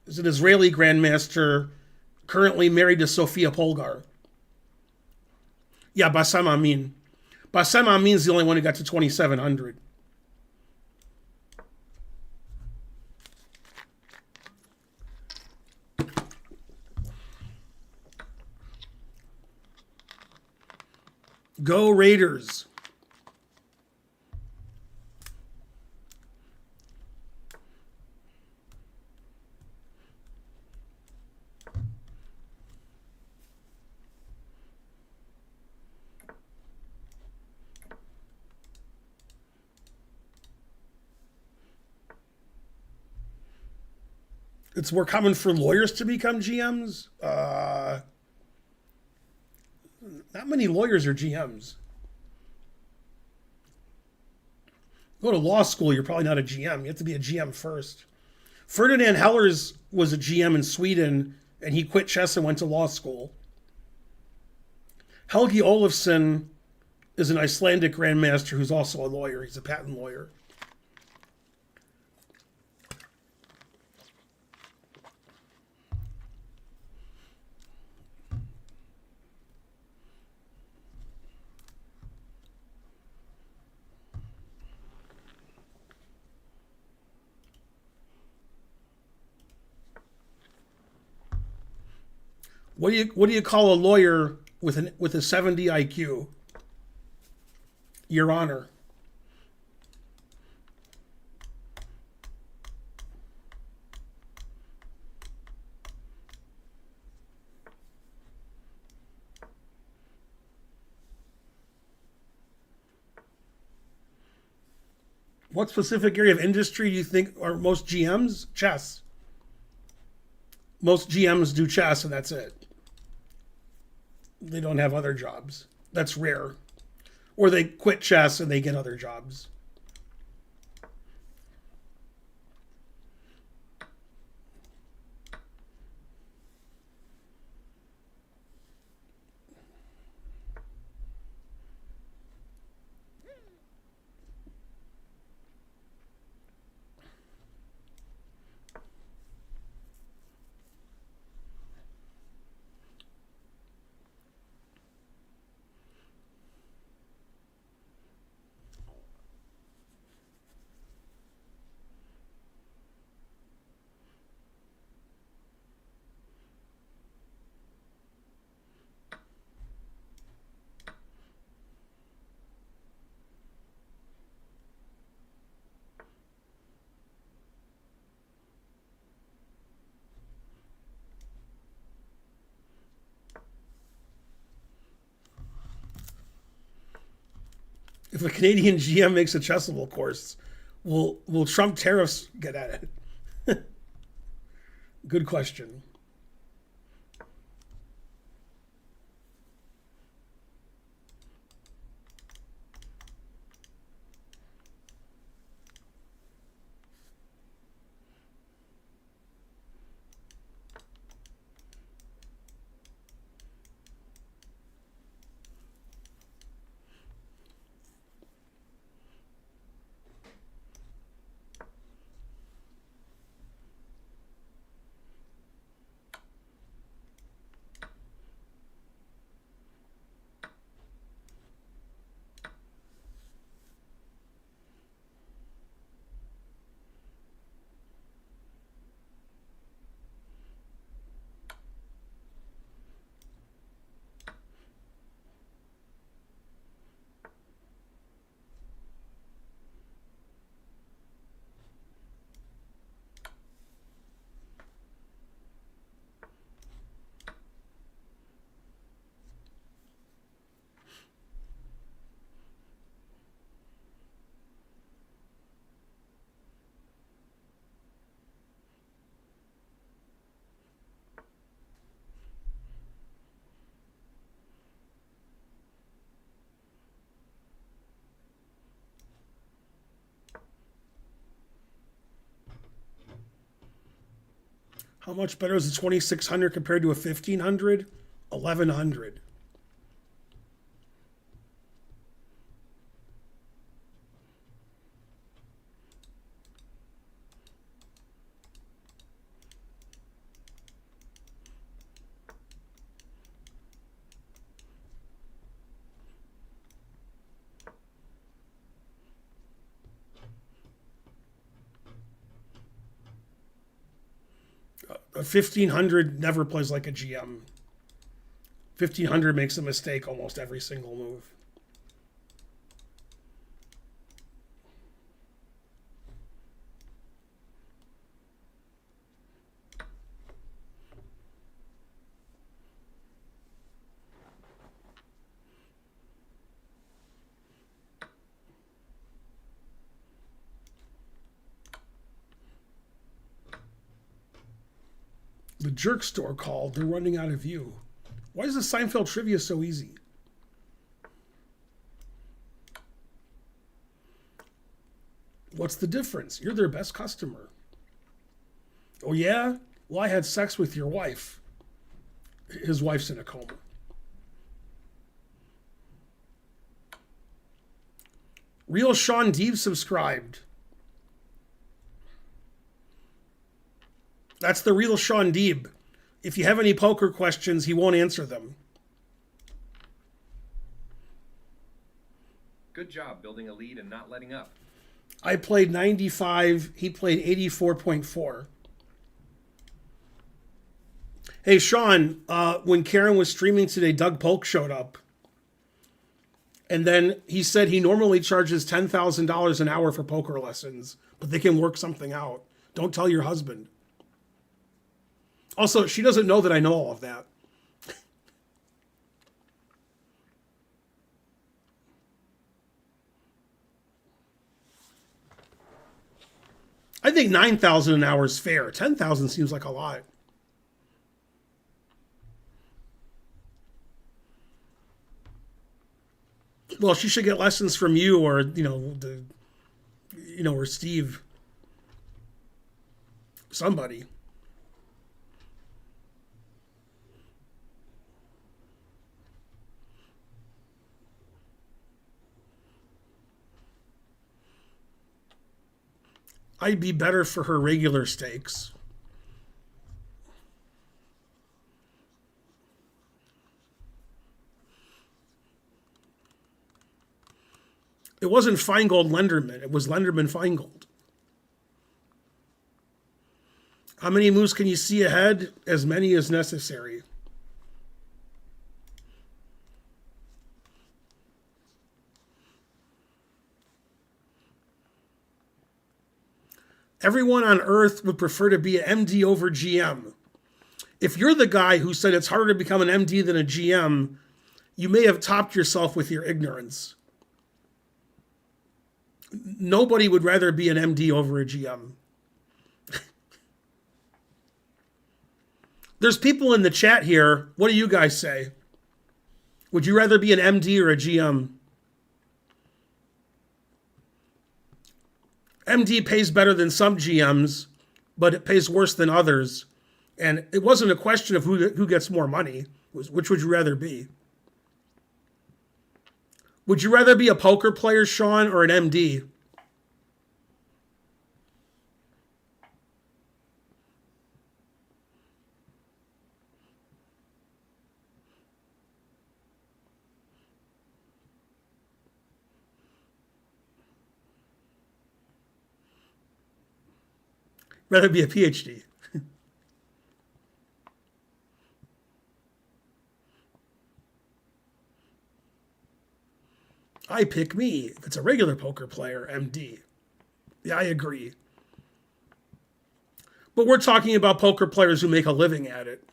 is an Israeli grandmaster currently married to Sofia Polgar. Yeah, Bassam Amin. Bassam Amin's the only one who got to 2,700. Go Raiders. It's more common for lawyers to become GMs. Not many lawyers are GMs. Go to law school, you're probably not a GM. You have to be a GM first. Ferdinand Hellers was a GM in Sweden, and he quit chess and went to law school. Helgi Olafsson is an Icelandic grandmaster who's also a lawyer. He's a patent lawyer. What do you call a lawyer with a 70 IQ? Your Honor. What specific area of industry do you think are most GMs? Chess. Most GMs do chess and that's it. They don't have other jobs. That's rare. or they quit chess and they get other jobs. If a Canadian GM makes a Chessable course, will Trump tariffs get at it? Good question. How much better is a 2600 compared to a 1500? 1100. A 1500 never plays like a GM. 1500 makes a mistake almost every single move. The Jerk Store called. They're running out of you. Why is the Seinfeld trivia so easy? What's the difference? You're their best customer. Oh, yeah? Well, I had sex with your wife. His wife's in a coma. Real Sean Deeb subscribed. That's the real Sean Deeb. If you have any poker questions, he won't answer them. Good job building a lead and not letting up. I played 95. He played 84.4. Hey, Sean, when Karen was streaming today, Doug Polk showed up. And then he said he normally charges $10,000 an hour for poker lessons, but they can work something out. Don't tell your husband. Also, she doesn't know that I know all of that. I think 9,000 an hour is fair. 10,000 seems like a lot. Well, she should get lessons from you, or or Steve, somebody. I'd be better for her regular stakes. It wasn't Feingold Lenderman. It was Lenderman Feingold. How many moves can you see ahead? As many as necessary. Everyone on Earth would prefer to be an MD over GM. If you're the guy who said it's harder to become an MD than a GM, you may have topped yourself with your ignorance. Nobody would rather be an MD over a GM. There's people in the chat here. What do you guys say? Would you rather be an MD or a GM? MD pays better than some GMs, but it pays worse than others. And it wasn't a question of who gets more money. It was, which would you rather be? Would you rather be a poker player, Sean, or an MD? Rather be a PhD. I pick me. If it's a regular poker player, MD. Yeah, I agree. But we're talking about poker players who make a living at it.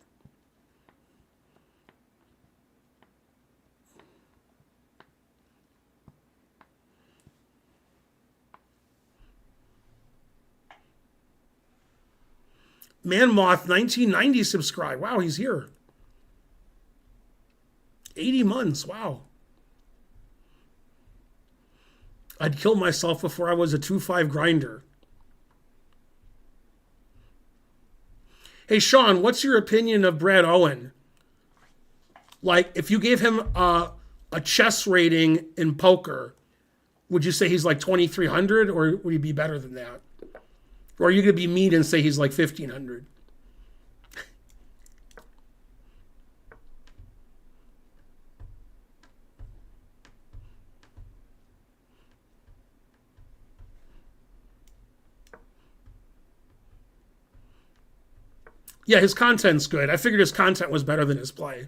Manmoth 1990 subscribe. Wow, he's here. 80 months. Wow. I'd kill myself before I was a 2-5 grinder. Hey, Sean, what's your opinion of Brad Owen? Like, if you gave him a chess rating in poker, would you say he's like 2,300, or would he be better than that? Or are you going to be mean and say he's like 1,500? Yeah, his content's good. I figured his content was better than his play.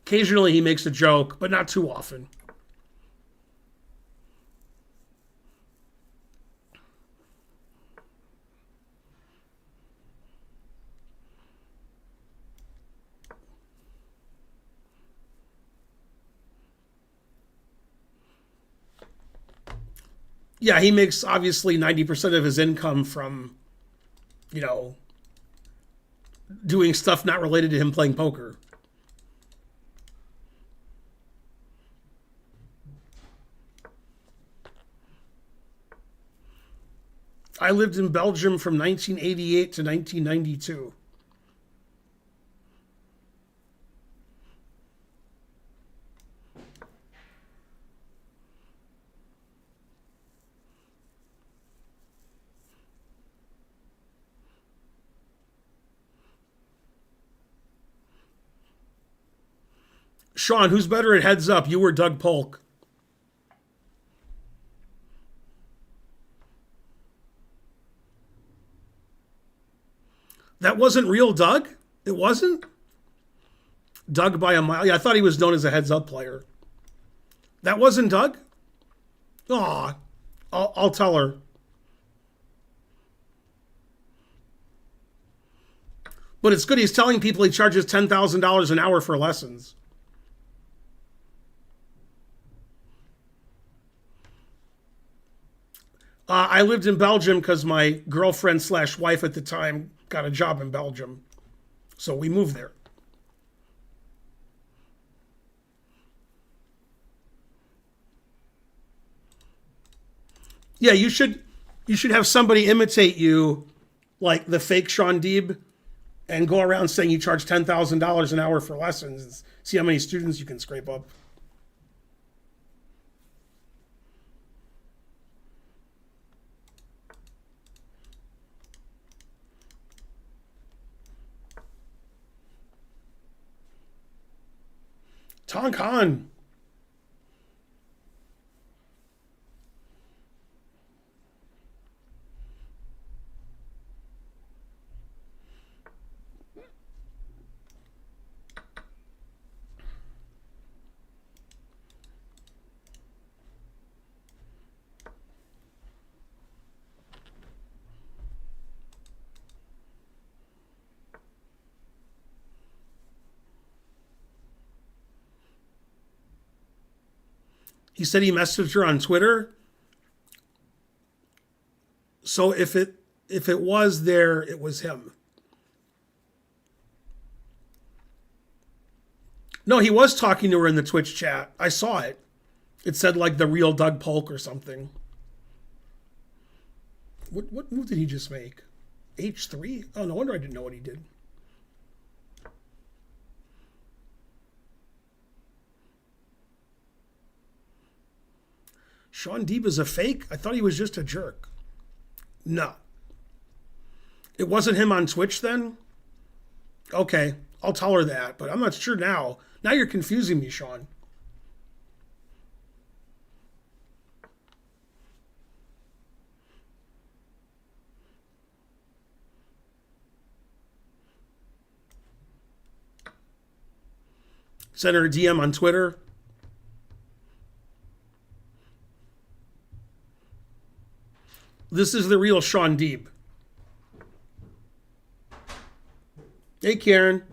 Occasionally he makes a joke, but not too often. Yeah, he makes obviously 90% of his income from, doing stuff not related to him playing poker. I lived in Belgium from 1988 to 1992. Sean, who's better at heads up, you or Doug Polk? That wasn't real Doug? It wasn't? Doug by a mile. Yeah, I thought he was known as a heads up player. That wasn't Doug? Aw, I'll tell her. But it's good he's telling people he charges $10,000 an hour for lessons. I lived in Belgium because my girlfriend slash wife at the time got a job in Belgium. So we moved there. Yeah, you should have somebody imitate you, like the fake Sean Deeb, and go around saying you charge $10,000 an hour for lessons and see how many students you can scrape up. Tonk Han. He said he messaged her on Twitter. So if it was there, it was him. No, he was talking to her in the Twitch chat. I saw it. It said like the real Doug Polk or something. What move did he just make? H3? Oh, no wonder I didn't know what he did. Sean Deeb is a fake? I thought he was just a jerk. No. It wasn't him on Twitch then? Okay, I'll tell her that, but I'm not sure now. Now you're confusing me, Sean. Send her a DM on Twitter. This is the real Sean Deeb. Hey, Karen.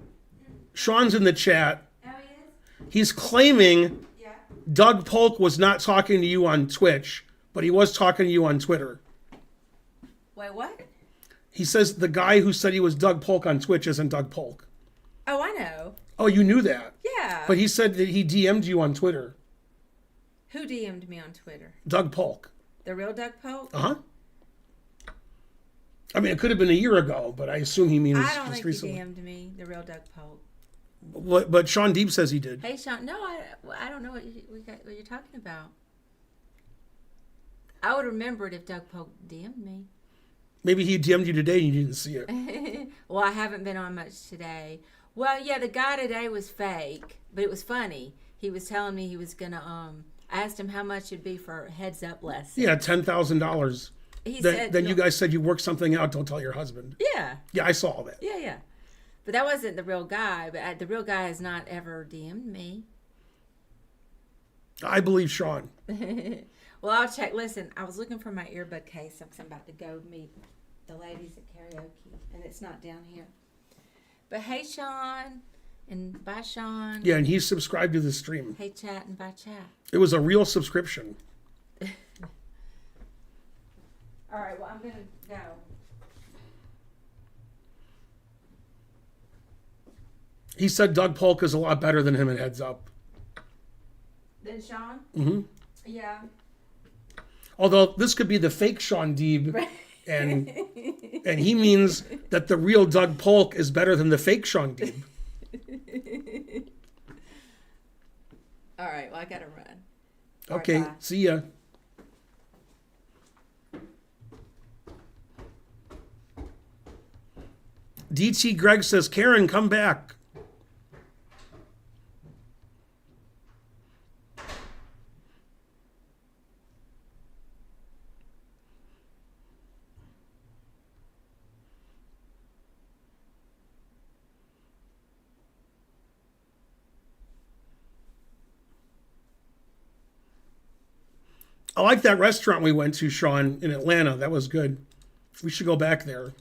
Sean's in the chat. Oh, he is? He's claiming Yeah. Doug Polk was not talking to you on Twitch, but he was talking to you on Twitter. Wait, what? He says the guy who said he was Doug Polk on Twitch isn't Doug Polk. Oh, I know. Oh, you knew that? Yeah. But he said that he DM'd you on Twitter. Who DM'd me on Twitter? Doug Polk. The real Doug Polk? Uh-huh. I mean, it could have been a year ago, but I assume he means I don't just think recently. he DM'd me, the real Doug Polk. But Sean Deeb says he did. Hey, Sean. No, I don't know what you're talking about. I would remember it if Doug Polk DM'd me. Maybe he DM'd you today and you didn't see it. Well, I haven't been on much today. Well, yeah, the guy today was fake, but it was funny. He was telling me he was going to, I asked him how much it'd be for a heads up lesson. Yeah, $10,000. He Then, said, then no. you guys said you worked something out. Don't tell your husband. Yeah. Yeah, I saw all that. Yeah. But that wasn't the real guy. But the real guy has not ever DM'd me. I believe Sean. Well, I'll check. Listen, I was looking for my earbud case because I'm about to go meet the ladies at karaoke, and it's not down here. But hey, Sean, and bye, Sean. Yeah, and he's subscribed to the stream. Hey, chat, and bye, chat. It was a real subscription. All right, well, I'm going to go. He said Doug Polk is a lot better than him at Heads Up. Then Sean? Mm-hmm. Yeah. Although this could be the fake Sean Deeb, and he means that the real Doug Polk is better than the fake Sean Deeb. All right, well, I got to run. Okay, bye. see ya. DT Greg says, Karen, come back. I like that restaurant we went to, Sean, in Atlanta. That was good. We should go back there.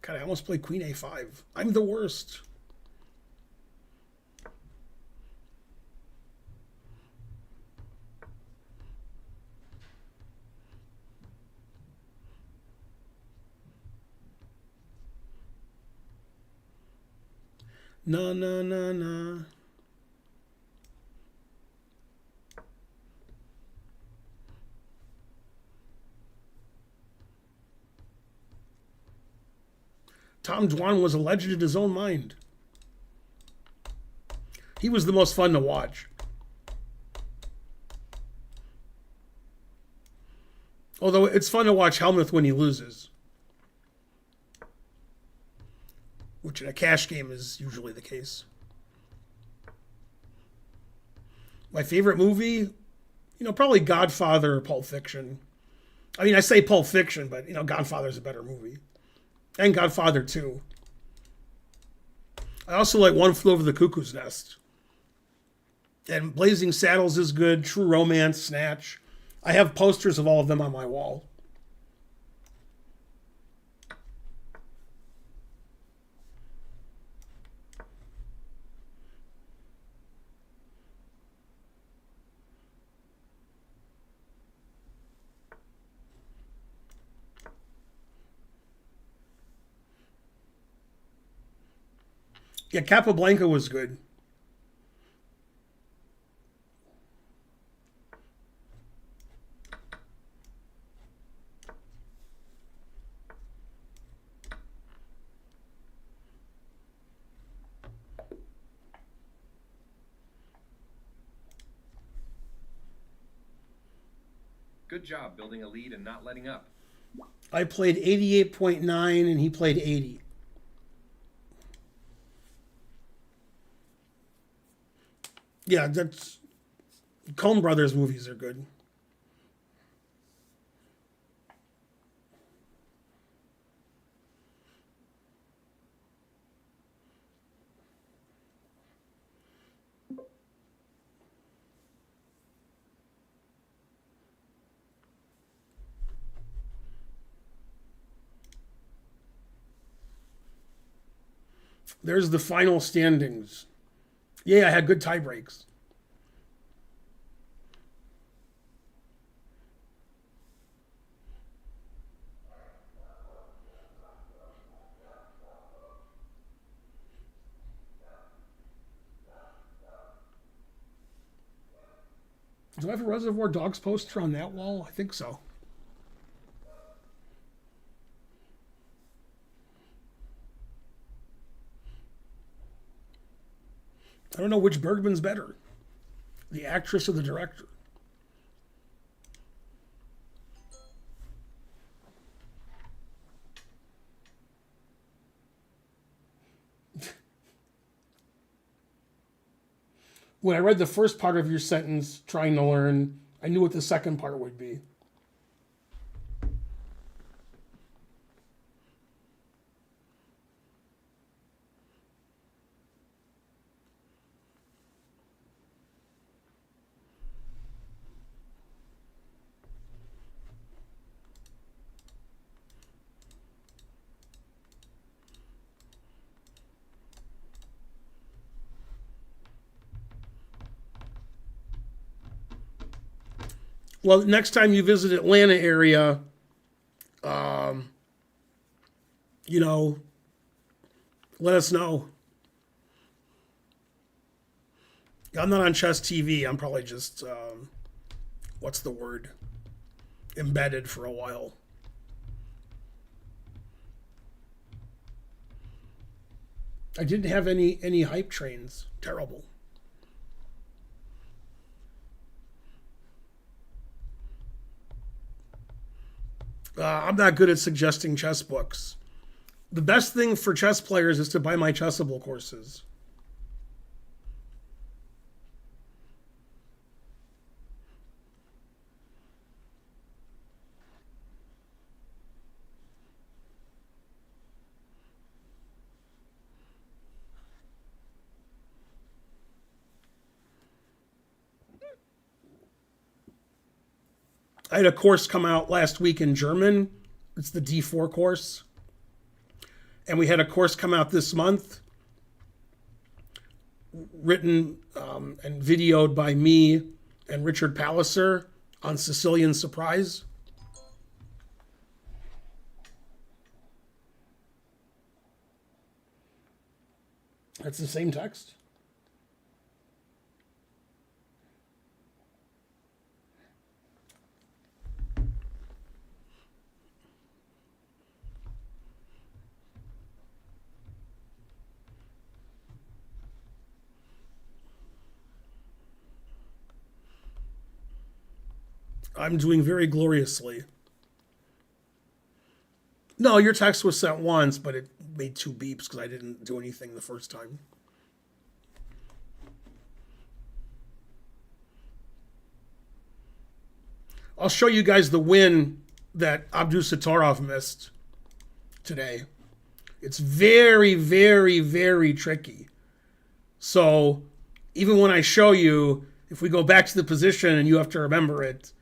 God, I almost played Queen A5. I'm the worst. Na na na na. Tom Dwan was a legend in his own mind. He was the most fun to watch. Although it's fun to watch Helmuth when he loses. Which in a cash game is usually the case. My favorite movie? Probably Godfather or Pulp Fiction. I mean, I say Pulp Fiction, but, Godfather's a better movie. And Godfather 2. I also like One Flew Over the Cuckoo's Nest. And Blazing Saddles is good. True Romance, Snatch. I have posters of all of them on my wall. Yeah, Capablanca was good. Good job building a lead and not letting up. I played 88.9 and he played 80. Yeah, that's... Coen Brothers movies are good. There's the final standings. Yeah, I had good tie breaks. Do I have a Reservoir Dogs poster on that wall? I think so. I don't know which Bergman's better, the actress or the director. When I read the first part of your sentence, trying to learn, I knew what the second part would be. Well, next time you visit Atlanta area, let us know. I'm not on Chess TV. I'm probably just, what's the word? Embedded for a while. I didn't have any hype trains. Terrible. I'm not good at suggesting chess books. The best thing for chess players is to buy my Chessable courses. I had a course come out last week in German. It's the D4 course. And we had a course come out this month, written and videoed by me and Richard Palliser on Sicilian Surprise. That's the same text. I'm doing very gloriously. No, your text was sent once, but it made 2 beeps because I didn't do anything the first time. I'll show you guys the win that Abdusattorov missed today. It's very, very, very tricky. So even when I show you, if we go back to the position and you have to remember it,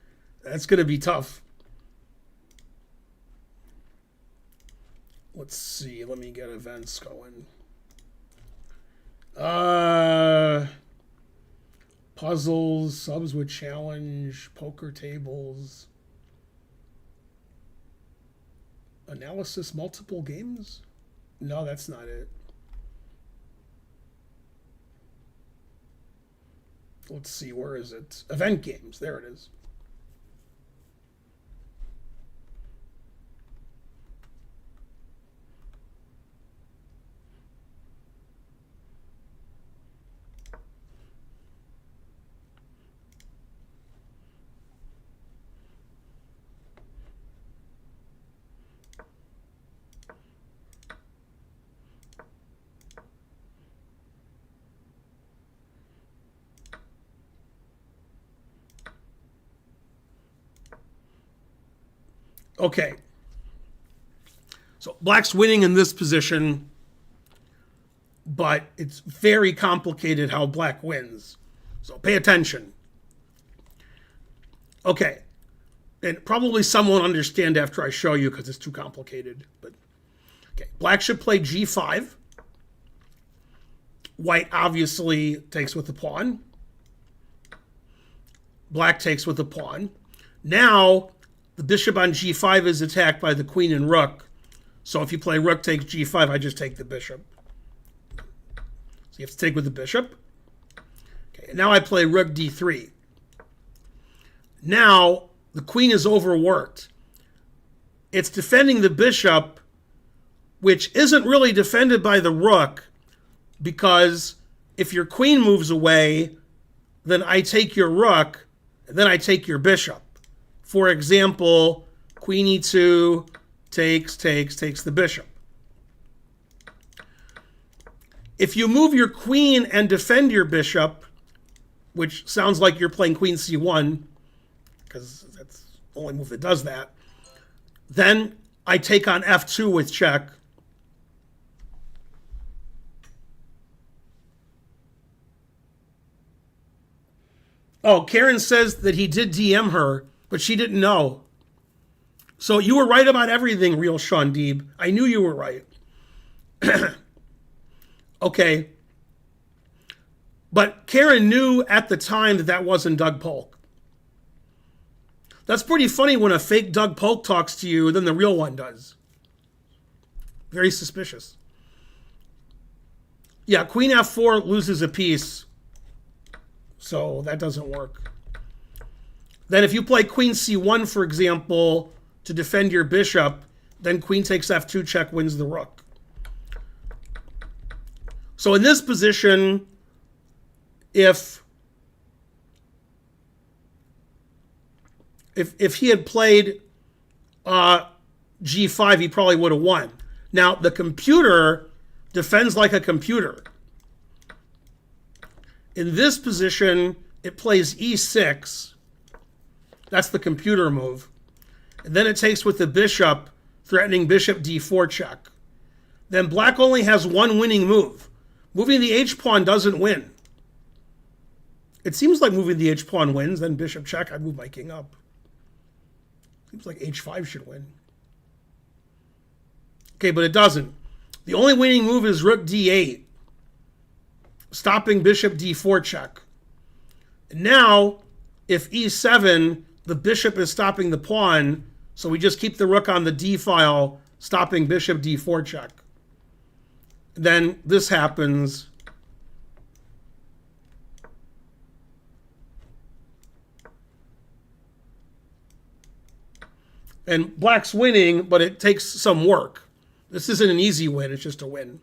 that's going to be tough. Let's see. Let me get events going. Puzzles, subs with challenge, poker tables, analysis, multiple games? No, that's not it. Let's see, where is it? Event games, there it is. Okay. So black's winning in this position, but it's very complicated how black wins. So pay attention. Okay. And probably some won't understand after I show you because it's too complicated. But okay, black should play g5. White obviously takes with the pawn. Black takes with the pawn. Now the bishop on g5 is attacked by the queen and rook. So if you play rook takes g5, I just take the bishop. So you have to take with the bishop. Okay, and now I play rook d3. Now the queen is overworked. It's defending the bishop, which isn't really defended by the rook, because if your queen moves away, then I take your rook, and then I take your bishop. For example, queen e2 takes the bishop. If you move your queen and defend your bishop, which sounds like you're playing queen c1, because that's the only move that does that, then I take on f2 with check. Oh, Karen says that he did DM her, but she didn't know. So you were right about everything, real Sean Deeb. I knew you were right. Okay. But Karen knew at the time that that wasn't Doug Polk. That's pretty funny when a fake Doug Polk talks to you, then the real one does. Very suspicious. Yeah, queen f4 loses a piece. So that doesn't work. Then if you play queen c1, for example, to defend your bishop, then queen takes f2 check wins the rook. So in this position, if he had played g5, he probably would have won. Now, the computer defends like a computer. In this position, it plays e6. That's the computer move. And then it takes with the bishop, threatening bishop d4 check. Then black only has one winning move. Moving the h-pawn doesn't win. It seems like moving the h-pawn wins, then bishop check, I move my king up. Seems like h5 should win. Okay, but it doesn't. The only winning move is rook d8, stopping bishop d4 check. Now, if e7, the bishop is stopping the pawn, so we just keep the rook on the d file, stopping bishop d4 check. Then this happens. And black's winning, but it takes some work. This isn't an easy win, it's just a win.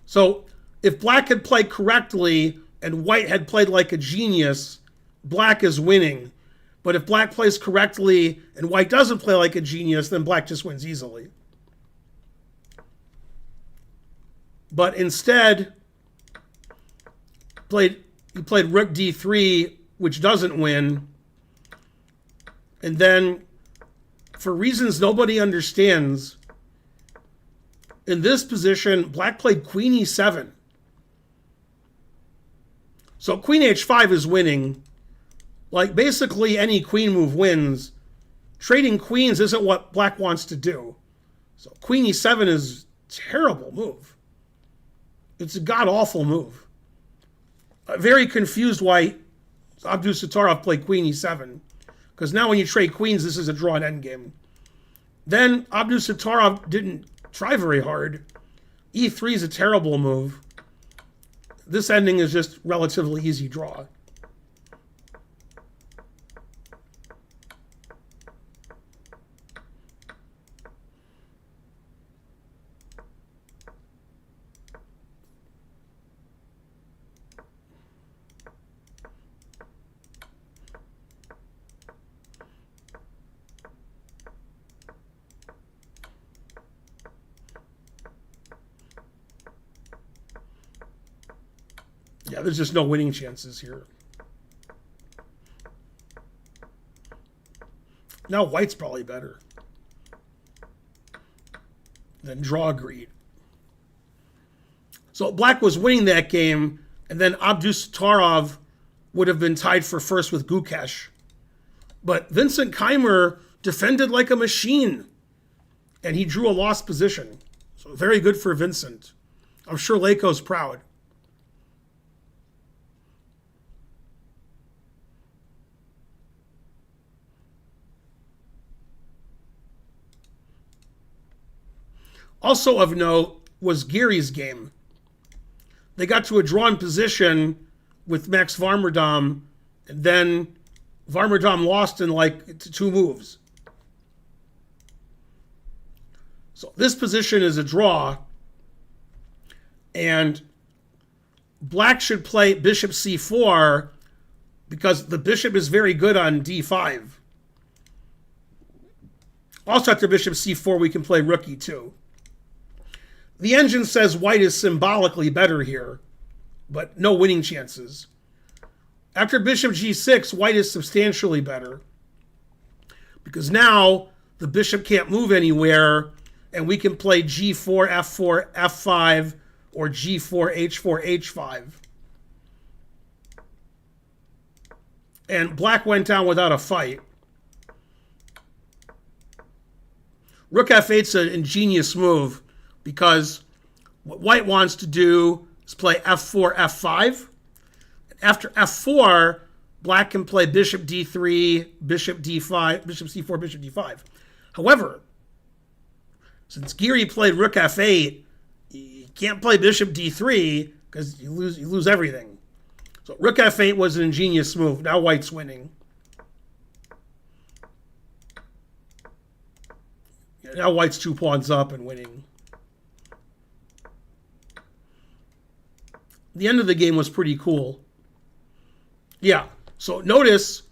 So if black had played correctly and white had played like a genius, black is winning. But if black plays correctly and white doesn't play like a genius, then black just wins easily. But instead, he played rook d3, which doesn't win. And then, for reasons nobody understands, in this position, black played queen e7. So queen h5 is winning. Like, basically any queen move wins. Trading queens isn't what black wants to do. So queen e7 is a terrible move. It's a god-awful move. Very confused why Abdusattorov played queen e7. Because now when you trade queens, this is a drawn endgame. Then Abdusattorov didn't try very hard. e3 is a terrible move. This ending is just relatively easy draw. Yeah, there's just no winning chances here. Now white's probably better. Then draw agreed. So black was winning that game, and then Abdusattorov would have been tied for first with Gukesh. But Vincent Keimer defended like a machine, and he drew a lost position. So very good for Vincent. I'm sure Lako's proud. Also of note was Geary's game. They got to a drawn position with Max Varmerdam, and then Varmerdam lost in like 2 moves. So this position is a draw, and black should play bishop c4 because the bishop is very good on d5. Also after bishop c4, we can play rook e2. The engine says white is symbolically better here, but no winning chances. After bishop g6, white is substantially better because now the bishop can't move anywhere, and we can play g4, f4, f5, or g4, h4, h5. And black went down without a fight. Rook f8's an ingenious move, because what white wants to do is play f4, f5. After f4, black can play bishop d3, bishop d5, bishop c4, bishop d5. However, since Geary played rook f8, you can't play bishop d3 because you lose everything. So rook f8 was an ingenious move. Now white's winning. Now white's 2 pawns up and winning. The end of the game was pretty cool. Yeah, so notice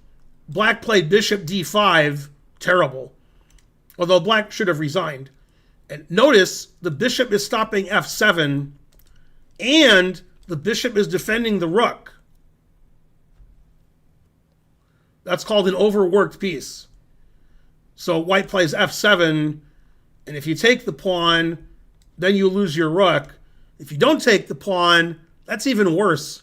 black played bishop d5, terrible. Although black should have resigned. And notice the bishop is stopping f7, and the bishop is defending the rook. That's called an overworked piece. So white plays f7, and if you take the pawn, then you lose your rook. If you don't take the pawn, that's even worse.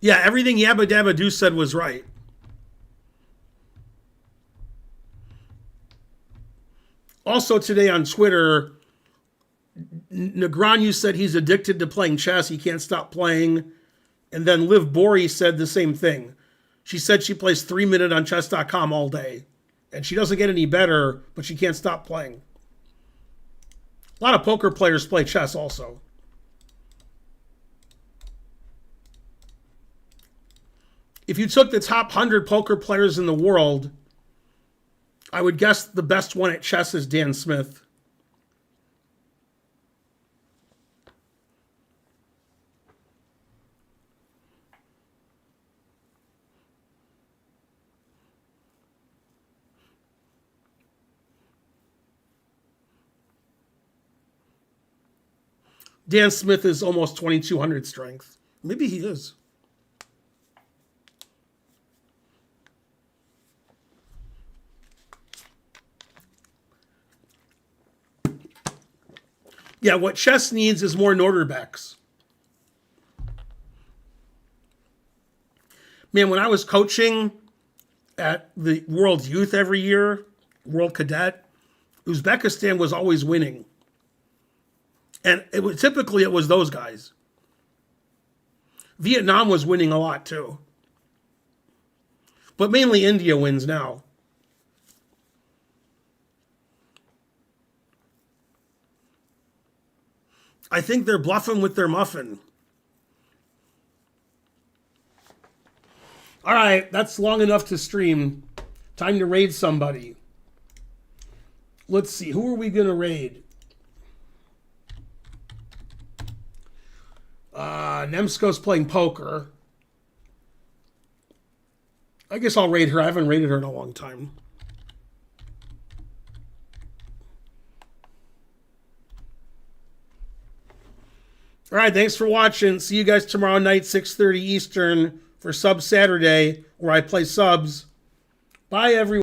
Yeah, everything Yabba Dabba Doo said was right. Also today on Twitter, Negreanu said he's addicted to playing chess. He can't stop playing. And then Liv Bori said the same thing. She said she plays 3 Minute on chess.com all day. And she doesn't get any better, but she can't stop playing. A lot of poker players play chess also. If you took the top 100 poker players in the world, I would guess the best one at chess is Dan Smith. Dan Smith is almost 2,200 strength. Maybe he is. Yeah, what chess needs is more Norderbecks. Man, when I was coaching at the World Youth every year, World Cadet, Uzbekistan was always winning. And typically it was those guys. Vietnam was winning a lot too. But mainly India wins now. I think they're bluffing with their muffin. All right, that's long enough to stream. Time to raid somebody. Let's see, who are we going to raid? Nemsko's playing poker. I guess I'll raid her. I haven't raided her in a long time. All right, thanks for watching. See you guys tomorrow night, 6:30 Eastern, for Sub Saturday, where I play subs. Bye, everyone.